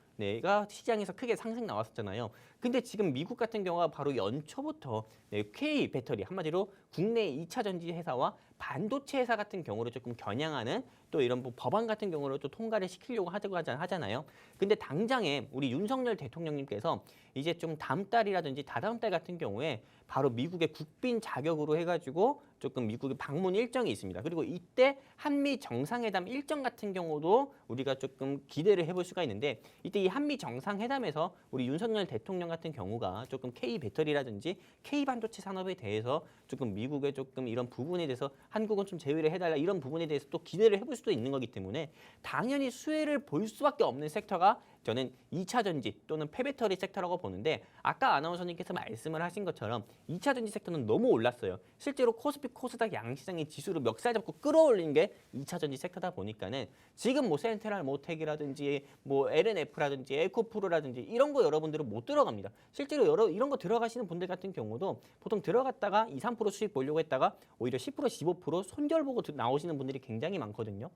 가 시장에서 크게 상승 나왔었잖아요. 근데 지금 미국 같은 경우가 바로 연초부터 K 배터리 한마디로 국내 2차 전지 회사와 반도체 회사 같은 경우를 조금 겨냥하는 또 이런 뭐 법안 같은 경우를 또 통과를 시키려고 하잖아요. 근데 당장에 우리 윤석열 대통령님께서 이제 좀 다음 달이라든지 다다음 달 같은 경우에 바로 미국의 국빈 자격으로 해가지고 조금 미국의 방문 일정이 있습니다. 그리고 이때 한미 정상회담 일정 같은 경우도 우리가 조금 기대를 해볼 수가 있는데 이때 이 한미 정상회담에서 우리 윤석열 대통령 같은 경우가 조금 K 배터리라든지 K 반도체 산업에 대해서 조금 미국의 조금 이런 부분에 대해서 한국은 좀 제외를 해달라 이런 부분에 대해서 또 기대를 해볼 수도 있는 거기 때문에 당연히 수혜를 볼 수밖에 없는 섹터가 저는 2차 전지 또는 폐배터리 섹터라고 보는데 아까 아나운서님께서 말씀을 하신 것처럼 2차 전지 섹터는 너무 올랐어요. 실제로 코스피 코스닥 양시장의 지수를 멱살 잡고 끌어올린 게 2차 전지 섹터다 보니까는 지금 뭐 센트럴 모텍이라든지 뭐 LNF라든지 에코프로라든지 이런 거 여러분들은 못 들어갑니다. 실제로 이런 거 들어가시는 분들 같은 경우도 보통 들어갔다가 2, 3% 수익 보려고 했다가 오히려 10%, 15% 손절 보고 나오시는 분들이 굉장히 많거든요.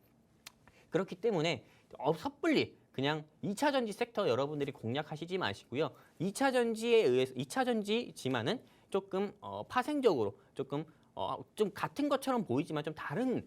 그렇기 때문에 섣불리 그냥 2차 전지 섹터 여러분들이 공략하시지 마시고요. 2차 전지에 의해서 2차 전지지만은 조금 파생적으로 조금 좀 같은 것처럼 보이지만 좀 다른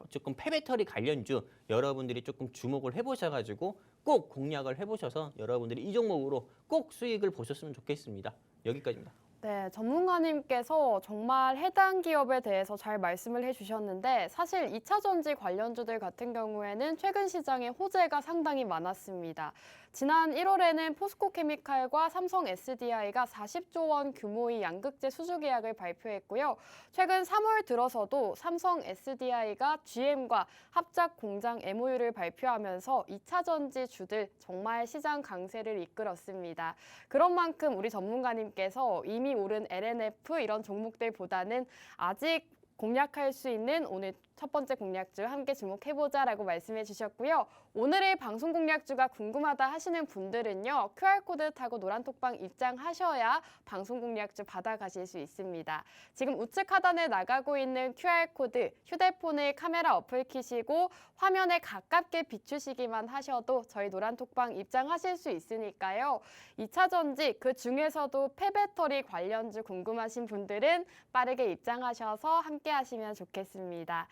조금 폐배터리 관련주 여러분들이 조금 주목을 해보셔가지고 꼭 공략을 해보셔서 여러분들이 이 종목으로 꼭 수익을 보셨으면 좋겠습니다. 여기까지입니다. 네, 전문가님께서 정말 해당 기업에 대해서 잘 말씀을 해주셨는데 사실 2차 전지 관련주들 같은 경우에는 최근 시장에 호재가 상당히 많았습니다. 지난 1월에는 포스코케미칼과 삼성 SDI가 40조 원 규모의 양극재 수주 계약을 발표했고요. 최근 3월 들어서도 삼성 SDI가 GM과 합작 공장 MOU를 발표하면서 2차 전지 주들 정말 시장 강세를 이끌었습니다. 그런 만큼 우리 전문가님께서 이미 오른 LNF 이런 종목들보다는 아직 공략할 수 있는 오늘 첫 번째 공략주 함께 주목해보자라고 말씀해 주셨고요. 오늘의 방송 공략주가 궁금하다 하시는 분들은요. QR코드 타고 노란톡방 입장하셔야 방송 공략주 받아가실 수 있습니다. 지금 우측 하단에 나가고 있는 QR코드 휴대폰의 카메라 어플 키시고 화면에 가깝게 비추시기만 하셔도 저희 노란톡방 입장하실 수 있으니까요. 2차 전지 그 중에서도 폐배터리 관련주 궁금하신 분들은 빠르게 입장하셔서 함께 하시면 좋겠습니다.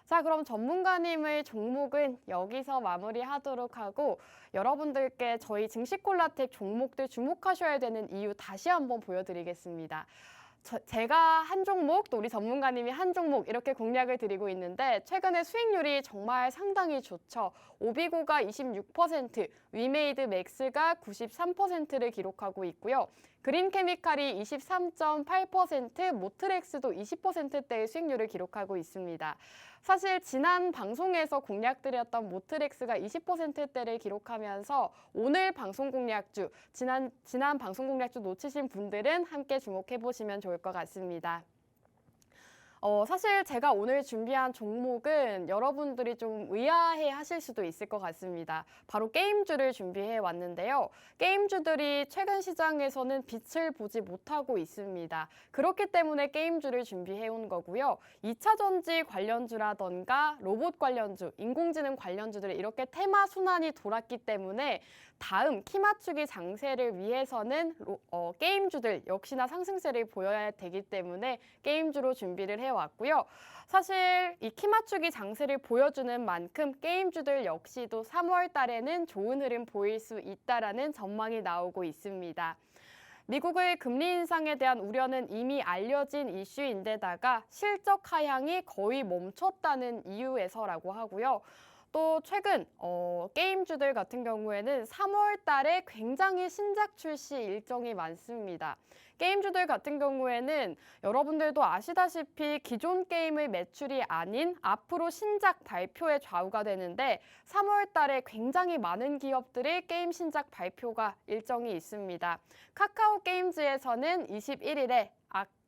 자, 그럼 전문가님의 종목은 여기서 마무리하도록 하고 여러분들께 저희 증시콜라텍 종목들 주목하셔야 되는 이유 다시 한번 보여드리겠습니다. 제가 한 종목, 또 우리 전문가님이 한 종목 이렇게 공략을 드리고 있는데 최근에 수익률이 정말 상당히 좋죠. 오비고가 26%, 위메이드 맥스가 93%를 기록하고 있고요. 그린케미칼이 23.8%, 모트렉스도 20%대의 수익률을 기록하고 있습니다. 사실 지난 방송에서 공략드렸던 모트렉스가 20%대를 기록하면서 오늘 방송 공략주, 지난 방송 공략주 놓치신 분들은 함께 주목해보시면 좋을 것 같습니다. 사실 제가 오늘 준비한 종목은 여러분들이 좀 의아해 하실 수도 있을 것 같습니다. 바로 게임주를 준비해 왔는데요. 게임주들이 최근 시장에서는 빛을 보지 못하고 있습니다. 그렇기 때문에 게임주를 준비해 온 거고요. 2차 전지 관련주라던가 로봇 관련주, 인공지능 관련주들이 이렇게 테마 순환이 돌았기 때문에 다음 키 맞추기 장세를 위해서는 게임주들 역시나 상승세를 보여야 되기 때문에 게임주로 준비를 해왔고요. 사실 이 키 맞추기 장세를 보여주는 만큼 게임주들 역시도 3월 달에는 좋은 흐름 보일 수 있다라는 전망이 나오고 있습니다. 미국의 금리 인상에 대한 우려는 이미 알려진 이슈인데다가 실적 하향이 거의 멈췄다는 이유에서라고 하고요. 또 최근 게임주들 같은 경우에는 3월 달에 굉장히 신작 출시 일정이 많습니다. 게임주들 같은 경우에는 여러분들도 아시다시피 기존 게임의 매출이 아닌 앞으로 신작 발표에 좌우가 되는데 3월 달에 굉장히 많은 기업들의 게임 신작 발표가 일정이 있습니다. 카카오 게임즈에서는 21일에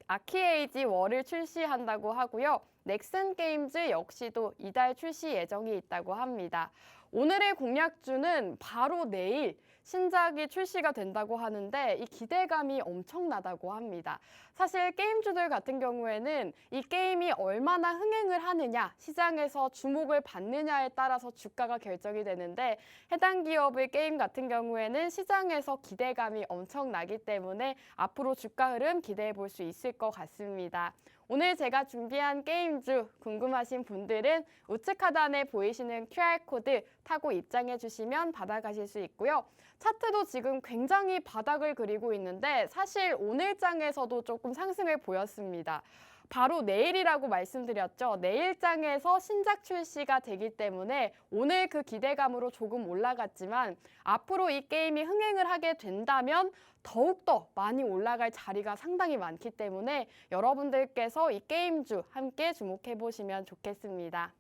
아키에이지 월을 출시한다고 하고요. 넥슨 게임즈 역시도 이달 출시 예정이 있다고 합니다. 오늘의 공략주는 바로 내일 신작이 출시가 된다고 하는데 이 기대감이 엄청나다고 합니다. 사실 게임주들 같은 경우에는 이 게임이 얼마나 흥행을 하느냐, 시장에서 주목을 받느냐에 따라서 주가가 결정이 되는데 해당 기업의 게임 같은 경우에는 시장에서 기대감이 엄청나기 때문에 앞으로 주가 흐름 기대해 볼 수 있을 것 같습니다. 오늘 제가 준비한 게임주 궁금하신 분들은 우측 하단에 보이시는 QR코드 타고 입장해 주시면 받아가실 수 있고요. 차트도 지금 굉장히 바닥을 그리고 있는데 사실 오늘장에서도 조금 상승을 보였습니다. 바로 내일이라고 말씀드렸죠. 내일장에서 신작 출시가 되기 때문에 오늘 그 기대감으로 조금 올라갔지만 앞으로 이 게임이 흥행을 하게 된다면 더욱더 많이 올라갈 자리가 상당히 많기 때문에 여러분들께서 이 게임주 함께 주목해 보시면 좋겠습니다.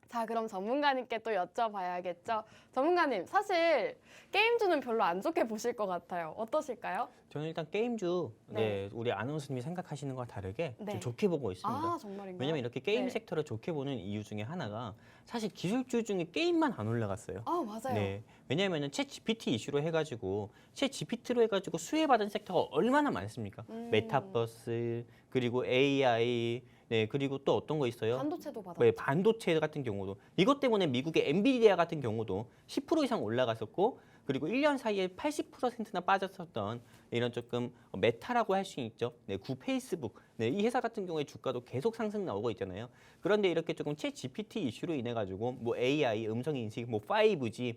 자, 그럼 전문가님께 또 여쭤봐야겠죠. 전문가님, 사실 게임주는 별로 안 좋게 보실 것 같아요. 어떠실까요? 저는 일단 게임주, 네. 우리 아나운서님이 생각하시는 것과 다르게 네. 좀 좋게 보고 있습니다. 아, 정말인가요? 왜냐면 이렇게 게임 네. 섹터를 좋게 보는 이유 중에 하나가 사실 기술주 중에 게임만 안 올라갔어요. 아, 맞아요. 네, 왜냐하면 챗 GPT 이슈로 해가지고 챗 GPT로 해가지고 수혜받은 섹터가 얼마나 많습니까? 메타버스 그리고 AI, 네 그리고 또 어떤 거 있어요? 반도체도 받았죠. 네, 반도체 같은 경우도 이것 때문에 미국의 엔비디아 같은 경우도 10% 이상 올라갔었고 그리고 1년 사이에 80%나 빠졌었던 이런 조금 메타라고 할 수 있죠. 네, 구 페이스북. 네, 이 회사 같은 경우에 주가도 계속 상승 나오고 있잖아요. 그런데 이렇게 조금 챗 GPT 이슈로 인해 가지고 뭐 AI, 음성 인식, 뭐 5G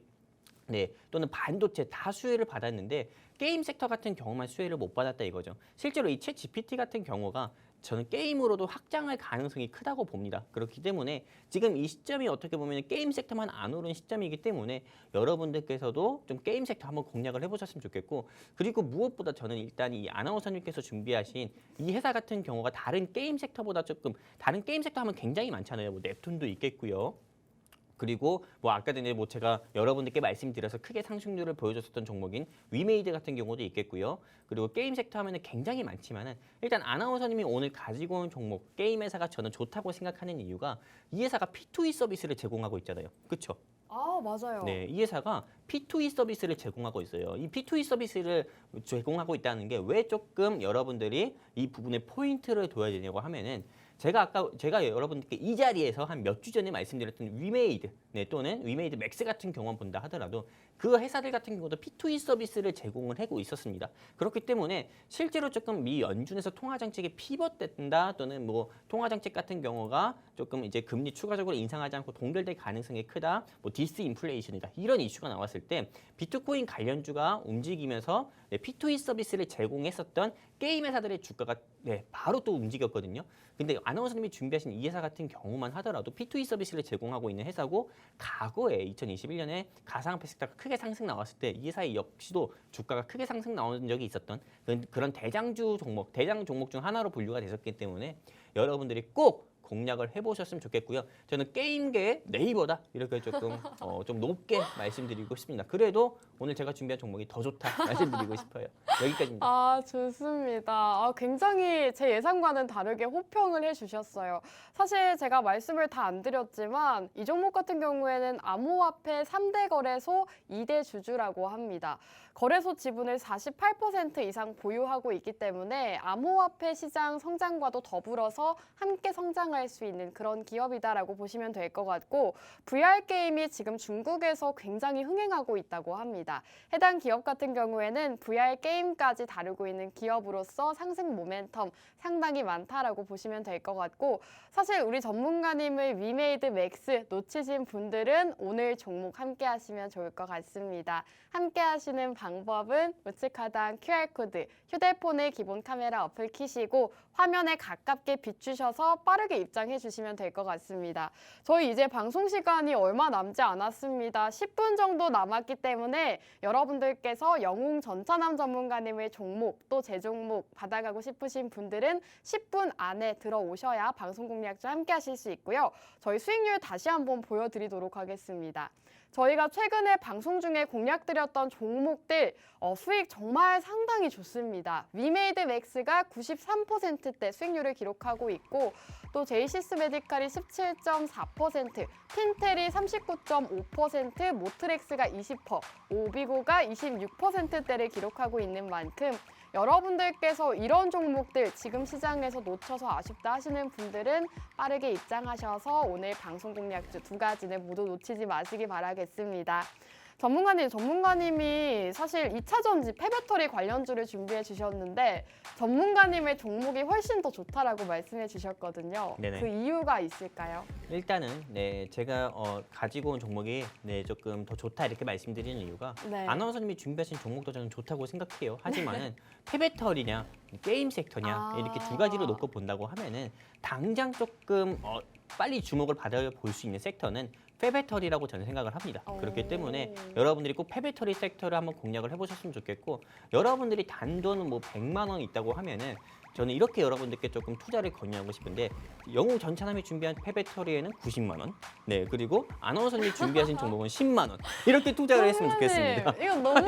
네, 또는 반도체 다 수혜를 받았는데 게임 섹터 같은 경우만 수혜를 못 받았다 이거죠. 실제로 이 챗 GPT 같은 경우가 저는 게임으로도 확장할 가능성이 크다고 봅니다. 그렇기 때문에 지금 이 시점이 어떻게 보면 게임 섹터만 안 오른 시점이기 때문에 여러분들께서도 좀 게임 섹터 한번 공략을 해보셨으면 좋겠고 그리고 무엇보다 저는 일단 이 아나운서님께서 준비하신 이 회사 같은 경우가 다른 게임 섹터보다 조금 다른 게임 섹터 하면 굉장히 많잖아요. 뭐 넵툰도 있겠고요. 그리고 뭐 아까 전에 뭐 제가 여러분들께 말씀드려서 크게 상승률을 보여줬었던 종목인 위메이드 같은 경우도 있겠고요. 그리고 게임 섹터 하면은 굉장히 많지만은 일단 아나운서님이 오늘 가지고 온 종목 게임 회사가 저는 좋다고 생각하는 이유가 이 회사가 P2E 서비스를 제공하고 있잖아요. 그렇죠? 아, 맞아요. 네, 이 회사가 P2E 서비스를 제공하고 있어요. 이 P2E 서비스를 제공하고 있다는 게 왜 조금 여러분들이 이 부분에 포인트를 둬야 되냐고 하면은 제가 여러분들께 이 자리에서 한 몇 주 전에 말씀드렸던 위메이드 네, 또는 위메이드 맥스 같은 경우만 본다 하더라도 그 회사들 같은 경우도 P2E 서비스를 제공을 하고 있었습니다. 그렇기 때문에 실제로 조금 미 연준에서 통화 정책이 피벗된다 또는 뭐 통화 정책 같은 경우가 조금 이제 금리 추가적으로 인상하지 않고 동결될 가능성이 크다. 뭐 디스인플레이션이다. 이런 이슈가 나왔을 때 비트코인 관련주가 움직이면서 네, P2E 서비스를 제공했었던 게임 회사들의 주가가 네, 바로 또 움직였거든요. 근데 아나운서님이 준비하신 이 회사 같은 경우만 하더라도 P2E 서비스를 제공하고 있는 회사고 과거에 2021년에 가상화폐 섹터가 크게 상승 나왔을 때 이 회사 역시도 주가가 크게 상승 나온 적이 있었던 그런 대장주 종목, 대장 종목 중 하나로 분류가 됐었기 때문에 여러분들이 꼭 공략을 해보셨으면 좋겠고요. 저는 게임계의 네이버다 이렇게 조금 좀 높게 말씀드리고 싶습니다. 그래도 오늘 제가 준비한 종목이 더 좋다 말씀드리고 싶어요. 여기까지입니다. 아, 좋습니다. 아, 굉장히 제 예상과는 다르게 호평을 해주셨어요. 사실 제가 말씀을 다 안 드렸지만 이 종목 같은 경우에는 암호화폐 3대 거래소 2대 주주라고 합니다. 거래소 지분을 48% 이상 보유하고 있기 때문에 암호화폐 시장 성장과도 더불어서 함께 성장할 성장할 수 있는 그런 기업이다라고 보시면 될 것 같고 VR 게임이 지금 중국에서 굉장히 흥행하고 있다고 합니다. 해당 기업 같은 경우에는 VR 게임까지 다루고 있는 기업으로서 상승 모멘텀 상당히 많다라고 보시면 될 것 같고 사실 우리 전문가님의 위메이드 맥스 놓치신 분들은 오늘 종목 함께 하시면 좋을 것 같습니다. 함께 하시는 방법은 우측 하단 QR코드, 휴대폰의 기본 카메라 어플 키시고 화면에 가깝게 비추셔서 빠르게 입장해 주시면 될 것 같습니다. 저희 이제 방송 시간이 얼마 남지 않았습니다. 10분 정도 남았기 때문에 여러분들께서 영웅 전차남 전문가님의 종목 또 제 종목 받아가고 싶으신 분들은 10분 안에 들어오셔야 방송 공략주 함께 하실 수 있고요. 저희 수익률 다시 한번 보여드리도록 하겠습니다. 저희가 최근에 방송 중에 공략드렸던 종목들 수익 정말 상당히 좋습니다. 위메이드 맥스가 93%대 수익률을 기록하고 있고 또 제이시스 메디칼이 17.4%, 핀텔이 39.5%, 모트렉스가 20%, 오비고가 26%대를 기록하고 있는 만큼 여러분들께서 이런 종목들 지금 시장에서 놓쳐서 아쉽다 하시는 분들은 빠르게 입장하셔서 오늘 방송 공략주 두 가지는 모두 놓치지 마시기 바라겠습니다. 전문가님이 사실 2차 전지 폐배터리 관련주를 준비해 주셨는데 전문가님의 종목이 훨씬 더 좋다라고 말씀해 주셨거든요. 네네. 그 이유가 있을까요? 일단은 제가 가지고 온 종목이 조금 더 좋다 이렇게 말씀드리는 이유가 네. 아나운서님이 준비하신 종목도 저는 좋다고 생각해요. 하지만은 폐배터리냐 게임 섹터냐 이렇게 두 가지로 놓고 본다고 하면은 당장 조금 빨리 주목을 받아볼 수 있는 섹터는 폐배터리라고 저는 생각을 합니다. 그렇기 때문에 여러분들이 꼭 폐배터리 섹터를 한번 공략을 해보셨으면 좋겠고 여러분들이 단돈 뭐 100만 원 있다고 하면은 저는 이렇게 여러분들께 조금 투자를 권유하고 싶은데 영웅 전차남이 준비한 폐배터리에는 90만 원, 네 그리고 아나운서님이 준비하신 종목은 10만 원 이렇게 투자를 했으면 좋겠습니다. 이건 너무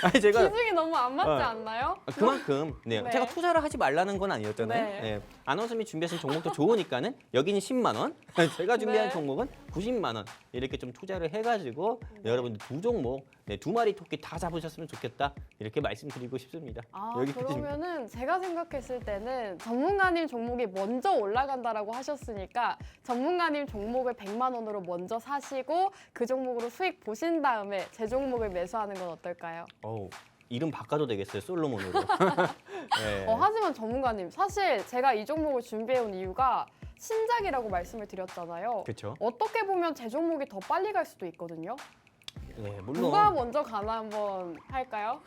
아니 제가 기준이 너무 안 맞지 않나요? 그만큼 네. 제가 투자를 하지 말라는 건 아니었잖아요. 네. 아나운서님이 준비하신 종목도 좋으니까는 여기는 10만 원, 제가 준비한 네. 종목은 90만 원 이렇게 좀 투자를 해가지고 여러분들 두 종목, 두 마리 토끼 다 잡으셨으면 좋겠다 이렇게 말씀드리고 싶습니다. 여기까지입니다. 그러면은 제가 생각했을 때는 전문가님 종목이 먼저 올라간다라고 하셨으니까 전문가님 종목을 100만 원으로 먼저 사시고 그 종목으로 수익 보신 다음에 제 종목을 매수하는 건 어떨까요? 이름 바꿔도 되겠어요, 솔로몬으로. 네. 하지만 전문가님 사실 제가 이 종목을 준비해온 이유가 신작이라고 말씀을 드렸잖아요. 그렇죠. 어떻게 보면 제 종목이 더 빨리 갈 수도 있거든요. 네, 물론 누가 먼저 가나 한번 할까요?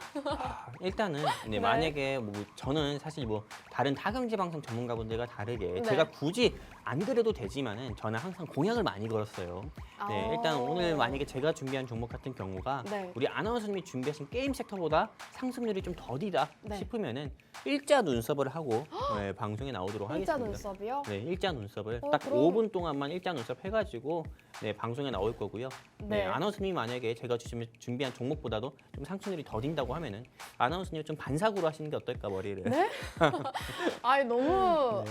일단은 네. 만약에 뭐 저는 사실 뭐 다른 타경제 방송 전문가분들과 다르게 네. 제가 굳이 안 그래도 되지만은 저는 항상 공약을 많이 걸었어요. 네, 일단 오늘 만약에 제가 준비한 종목 같은 경우가 네. 우리 아나운서님이 준비하신 게임 섹터보다 상승률이 좀 더디다 네. 싶으면은 일자 눈썹을 하고 방송에 나오도록 일자 하겠습니다. 눈썹이요? 네, 일자 눈썹을 어, 딱 그럼- 5분 동안만 일자 눈썹 해가지고 방송에 나올 거고요. 네. 아나운서님이 만약에 제가 준비한 종목보다도 좀 상승률이 더딘다고 하면은 아나운서님 좀 반사구로 하시는 게 어떨까 머리를. 네? 아니 너무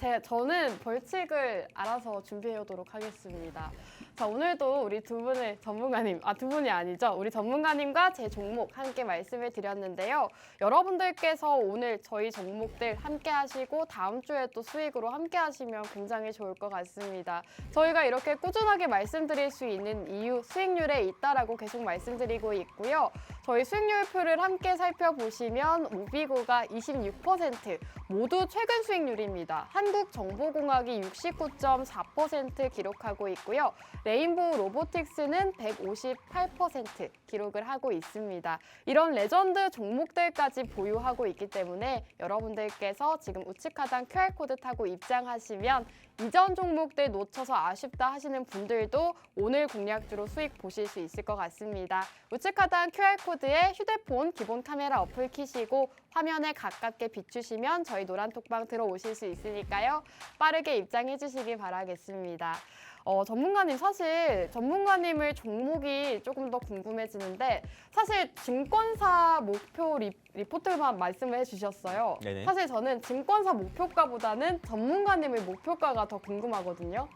네. 저는 벌칙을 알아서 준비해 오도록 하겠습니다. 자 오늘도 우리 두 분의 전문가님 두 분이 아니죠. 우리 전문가님과 제 종목 함께 말씀을 드렸는데요. 여러분들께서 오늘 저희 종목들 함께 하시고 다음 주에 또 수익으로 함께 하시면 굉장히 좋을 것 같습니다. 저희가 이렇게 꾸준하게 말씀드릴 수 있는 이유 수익률에 있다라고 계속 말씀드리고 있고요. 저희 수익률표를 함께 살펴보시면 오비고가 26% 모두 최근 수익률입니다. 한국정보공학이 69.4% 기록하고 있고요. 레인보우 로보틱스는 158% 기록을 하고 있습니다. 이런 레전드 종목들까지 보유하고 있기 때문에 여러분들께서 지금 우측 하단 QR코드 타고 입장하시면 이전 종목들 놓쳐서 아쉽다 하시는 분들도 오늘 공략주로 수익 보실 수 있을 것 같습니다. 우측 하단 QR코드에 휴대폰 기본 카메라 어플 키시고 화면에 가깝게 비추시면 저희 노란톡방 들어오실 수 있으니까요. 빠르게 입장해 주시기 바라겠습니다. 전문가님 사실 전문가님의 종목이 조금 더 궁금해지는데 사실 증권사 목표 리포트만 말씀을 해주셨어요. 네네. 사실 저는 증권사 목표가보다는 전문가님의 목표가가 더 궁금하거든요.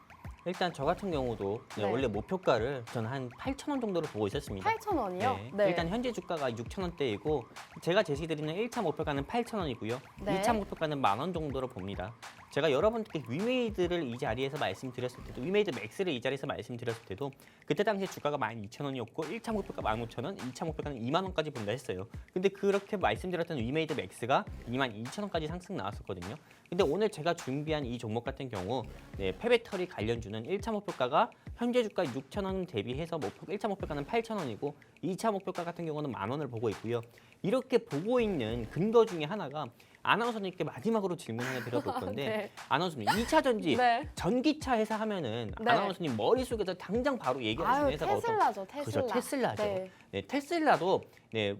일단 저 같은 경우도 네. 원래 목표가를 저는 한 8,000원 정도로 보고 있었습니다. 8,000원이요? 네. 일단 현재 주가가 6,000원대이고 제가 제시드리는 1차 목표가는 8,000원이고요. 네. 2차 목표가는 10,000원 정도로 봅니다. 제가 여러분들께 위메이드를 이 자리에서 말씀드렸을 때도 위메이드 맥스를 이 자리에서 말씀드렸을 때도 그때 당시에 주가가 12,000원이었고 1차 목표가 15,000원, 2차 목표가는 2만 원까지 본다 했어요. 근데 그렇게 말씀드렸던 위메이드 맥스가 22,000원까지 상승 나왔었거든요. 근데 오늘 제가 준비한 이 종목 같은 경우 폐배터리 관련주는 1차 목표가가 현재 주가 6,000원 대비해서 1차 목표가는 8,000원이고 2차 목표가 같은 경우는 10,000원을 보고 있고요. 이렇게 보고 있는 근거 중에 하나가 아나운서님께 마지막으로 질문 하나 드려볼 건데 네. 아나운서님 2차 전지 네. 전기차 회사 하면은 네. 아나운서님 머릿속에서 당장 바로 얘기하시는 아유, 회사가 테슬라죠, 테슬라. 그렇죠, 테슬라죠. 네. 네, 테슬라도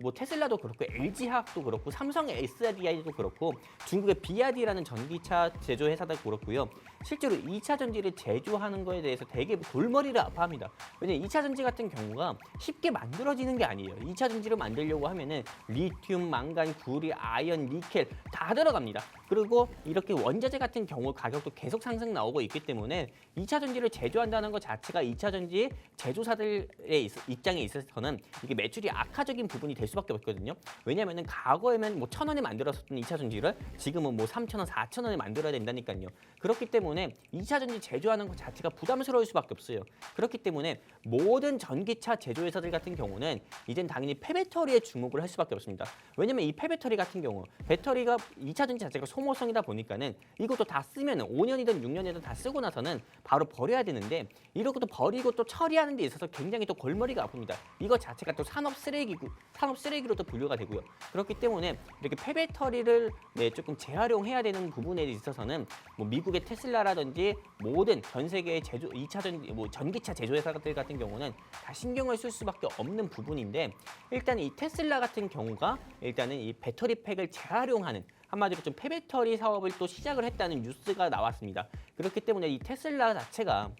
뭐 테슬라도 그렇고 LG화학도 그렇고 삼성 SDI도 그렇고 중국의 비아디라는 전기차 제조 회사도 그렇고요. 실제로 2차 전지를 제조하는 거에 대해서 되게 골머리를 아파합니다. 왜냐면 2차 전지 같은 경우가 쉽게 만들어지는 게 아니에요. 2차 전지를 만들려고 하면은 리튬, 망간, 구리, 아연, 니켈 다 들어갑니다. 그리고 이렇게 원자재 같은 경우 가격도 계속 상승 나오고 있기 때문에 2차 전지를 제조한다는 것 자체가 2차 전지 제조사들의 입장에 있어서는 이게 매출이 악화적인 부분이 될 수밖에 없거든요. 왜냐하면 과거에는 뭐 1,000원에 만들었었던 2차 전지를 지금은 뭐 3,000원, 4,000원에 만들어야 된다니까요. 그렇기 때문에 2차 전지 제조하는 것 자체가 부담스러울 수밖에 없어요. 그렇기 때문에 모든 전기차 제조회사들 같은 경우는 이젠 당연히 폐배터리에 주목을 할 수밖에 없습니다. 왜냐면 이 폐배터리 같은 경우 배터리가 2차 전지 자체가 소모성이다 보니까는 이것도 다 쓰면 5년이든 6년이든 다 쓰고 나서는 바로 버려야 되는데 이렇게 또 버리고 또 처리하는 데 있어서 굉장히 또 골머리가 아픕니다. 이거 자체가 또 산업 쓰레기로도 분류가 되고요. 그렇기 때문에 이렇게 폐배터리를 조금 재활용해야 되는 부분에 있어서는 뭐 미국의 테슬라라든지 모든 전 세계의 2차 전기차 제조회사들 같은 경우는 다 신경을 쓸 수밖에 없는 부분인데 일단 이 테슬라 같은 경우가 일단은 이 배터리 팩을 재활용하는 한마디로 좀 폐배터리 사업을 또 시작을 했다는 뉴스가 나왔습니다. 그렇기 때문에 이 테슬라 자체가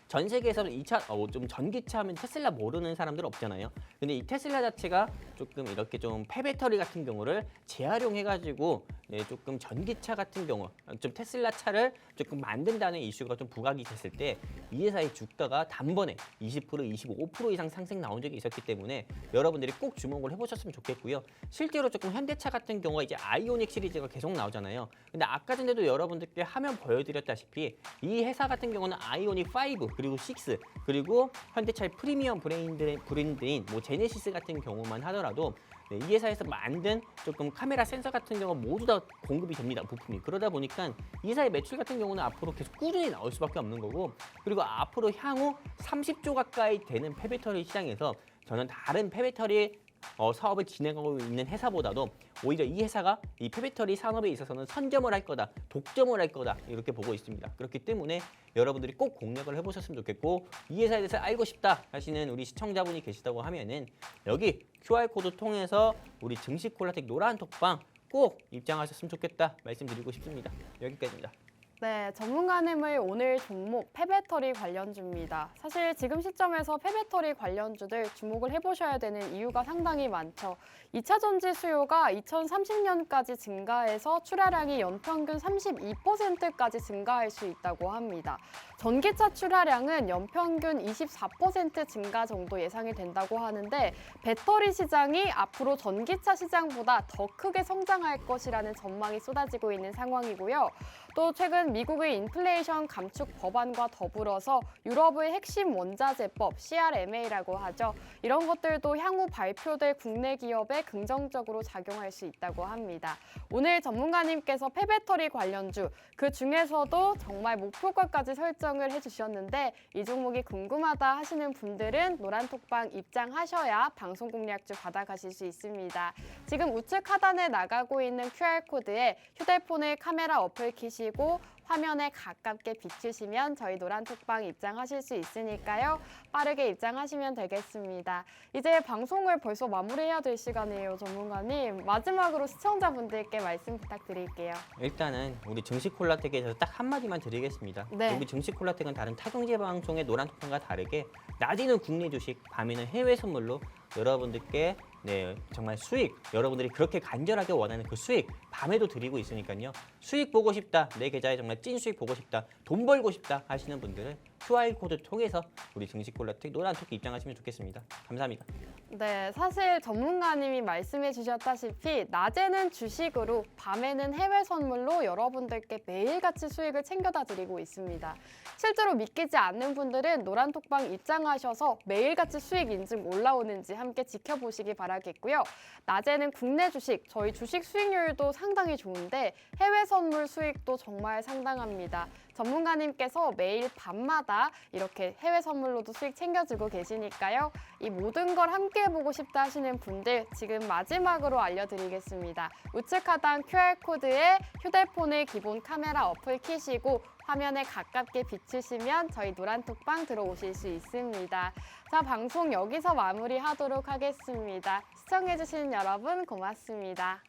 전 세계에서는 좀 전기차 하면 테슬라 모르는 사람들 없잖아요. 근데 이 테슬라 자체가 조금 이렇게 좀 폐배터리 같은 경우를 재활용해가지고 조금 전기차 같은 경우 좀 테슬라 차를 조금 만든다는 이슈가 좀 부각이 됐을 때 이 회사의 주가가 단번에 20%, 25% 이상 상승 나온 적이 있었기 때문에 여러분들이 꼭 주목을 해보셨으면 좋겠고요. 실제로 조금 현대차 같은 경우가 이제 아이오닉 시리즈가 계속 나오잖아요. 근데 아까 전에도 여러분들께 화면 보여드렸다시피 이 회사 같은 경우는 아이오닉 5 그리고 6 그리고 현대차의 프리미엄 브랜드인 뭐 제네시스 같은 경우만 하더라도 이 회사에서 만든 조금 카메라 센서 같은 경우 모두 다 공급이 됩니다. 부품이. 그러다 보니까 이 회사의 매출 같은 경우는 앞으로 계속 꾸준히 나올 수밖에 없는 거고 그리고 앞으로 향후 30조 가까이 되는 폐배터리 시장에서 저는 다른 폐배터리 사업을 진행하고 있는 회사보다도 오히려 이 회사가 이 폐배터리 산업에 있어서는 선점을 할 거다, 독점을 할 거다 이렇게 보고 있습니다. 그렇기 때문에 여러분들이 꼭 공략을 해보셨으면 좋겠고 이 회사에 대해서 알고 싶다 하시는 우리 시청자분이 계시다고 하면은 여기 QR코드 통해서 우리 증시콜라텍 노란톡방 꼭 입장하셨으면 좋겠다 말씀드리고 싶습니다. 여기까지입니다. 네, 전문가님의 오늘 종목 폐배터리 관련주입니다. 사실 지금 시점에서 폐배터리 관련주들 주목을 해보셔야 되는 이유가 상당히 많죠. 2차 전지 수요가 2030년까지 증가해서 출하량이 연평균 32%까지 증가할 수 있다고 합니다. 전기차 출하량은 연평균 24% 증가 정도 예상이 된다고 하는데 배터리 시장이 앞으로 전기차 시장보다 더 크게 성장할 것이라는 전망이 쏟아지고 있는 상황이고요. 또 최근 미국의 인플레이션 감축 법안과 더불어서 유럽의 핵심 원자재법 CRMA라고 하죠. 이런 것들도 향후 발표될 국내 기업에 긍정적으로 작용할 수 있다고 합니다. 오늘 전문가님께서 폐배터리 관련주 그 중에서도 정말 목표가까지 설정을 해주셨는데 이 종목이 궁금하다 하시는 분들은 노란톡방 입장하셔야 방송 공략주 받아가실 수 있습니다. 지금 우측 하단에 나가고 있는 QR코드에 휴대폰의 카메라 어플 키시고 화면에 가깝게 비추시면 저희 노란톡방 입장하실 수 있으니까요. 빠르게 입장하시면 되겠습니다. 이제 방송을 벌써 마무리해야 될 시간이에요, 전문가님. 마지막으로 시청자분들께 말씀 부탁드릴게요. 일단은 우리 증시콜라텍에서 딱 한마디만 드리겠습니다. 네. 우리 증시콜라텍은 다른 타경제 방송의 노란톡방과 다르게 낮에는 국내 주식, 밤에는 해외 선물로 여러분들께 정말 수익, 여러분들이 그렇게 간절하게 원하는 그 수익 밤에도 드리고 있으니까요. 수익 보고 싶다, 내 계좌에 정말 찐 수익 보고 싶다, 돈 벌고 싶다 하시는 분들은 QR코드 통해서 우리 증시콜라텍 노란톡 입장하시면 좋겠습니다. 감사합니다. 네, 사실 전문가님이 말씀해 주셨다시피 낮에는 주식으로 밤에는 해외 선물로 여러분들께 매일같이 수익을 챙겨다 드리고 있습니다. 실제로 믿기지 않는 분들은 노란톡방 입장하셔서 매일같이 수익 인증 올라오는지 함께 지켜보시기 바라겠고요. 낮에는 국내 주식, 저희 주식 수익률도 상당히 좋은데 해외 선물 수익도 정말 상당합니다. 전문가님께서 매일 밤마다 이렇게 해외 선물로도 수익 챙겨주고 계시니까요. 이 모든 걸 함께 해보고 싶다 하시는 분들 지금 마지막으로 알려드리겠습니다. 우측 하단 QR코드에 휴대폰의 기본 카메라 어플 켜시고 화면에 가깝게 비추시면 저희 노란톡방 들어오실 수 있습니다. 자, 방송 여기서 마무리하도록 하겠습니다. 시청해주신 여러분 고맙습니다.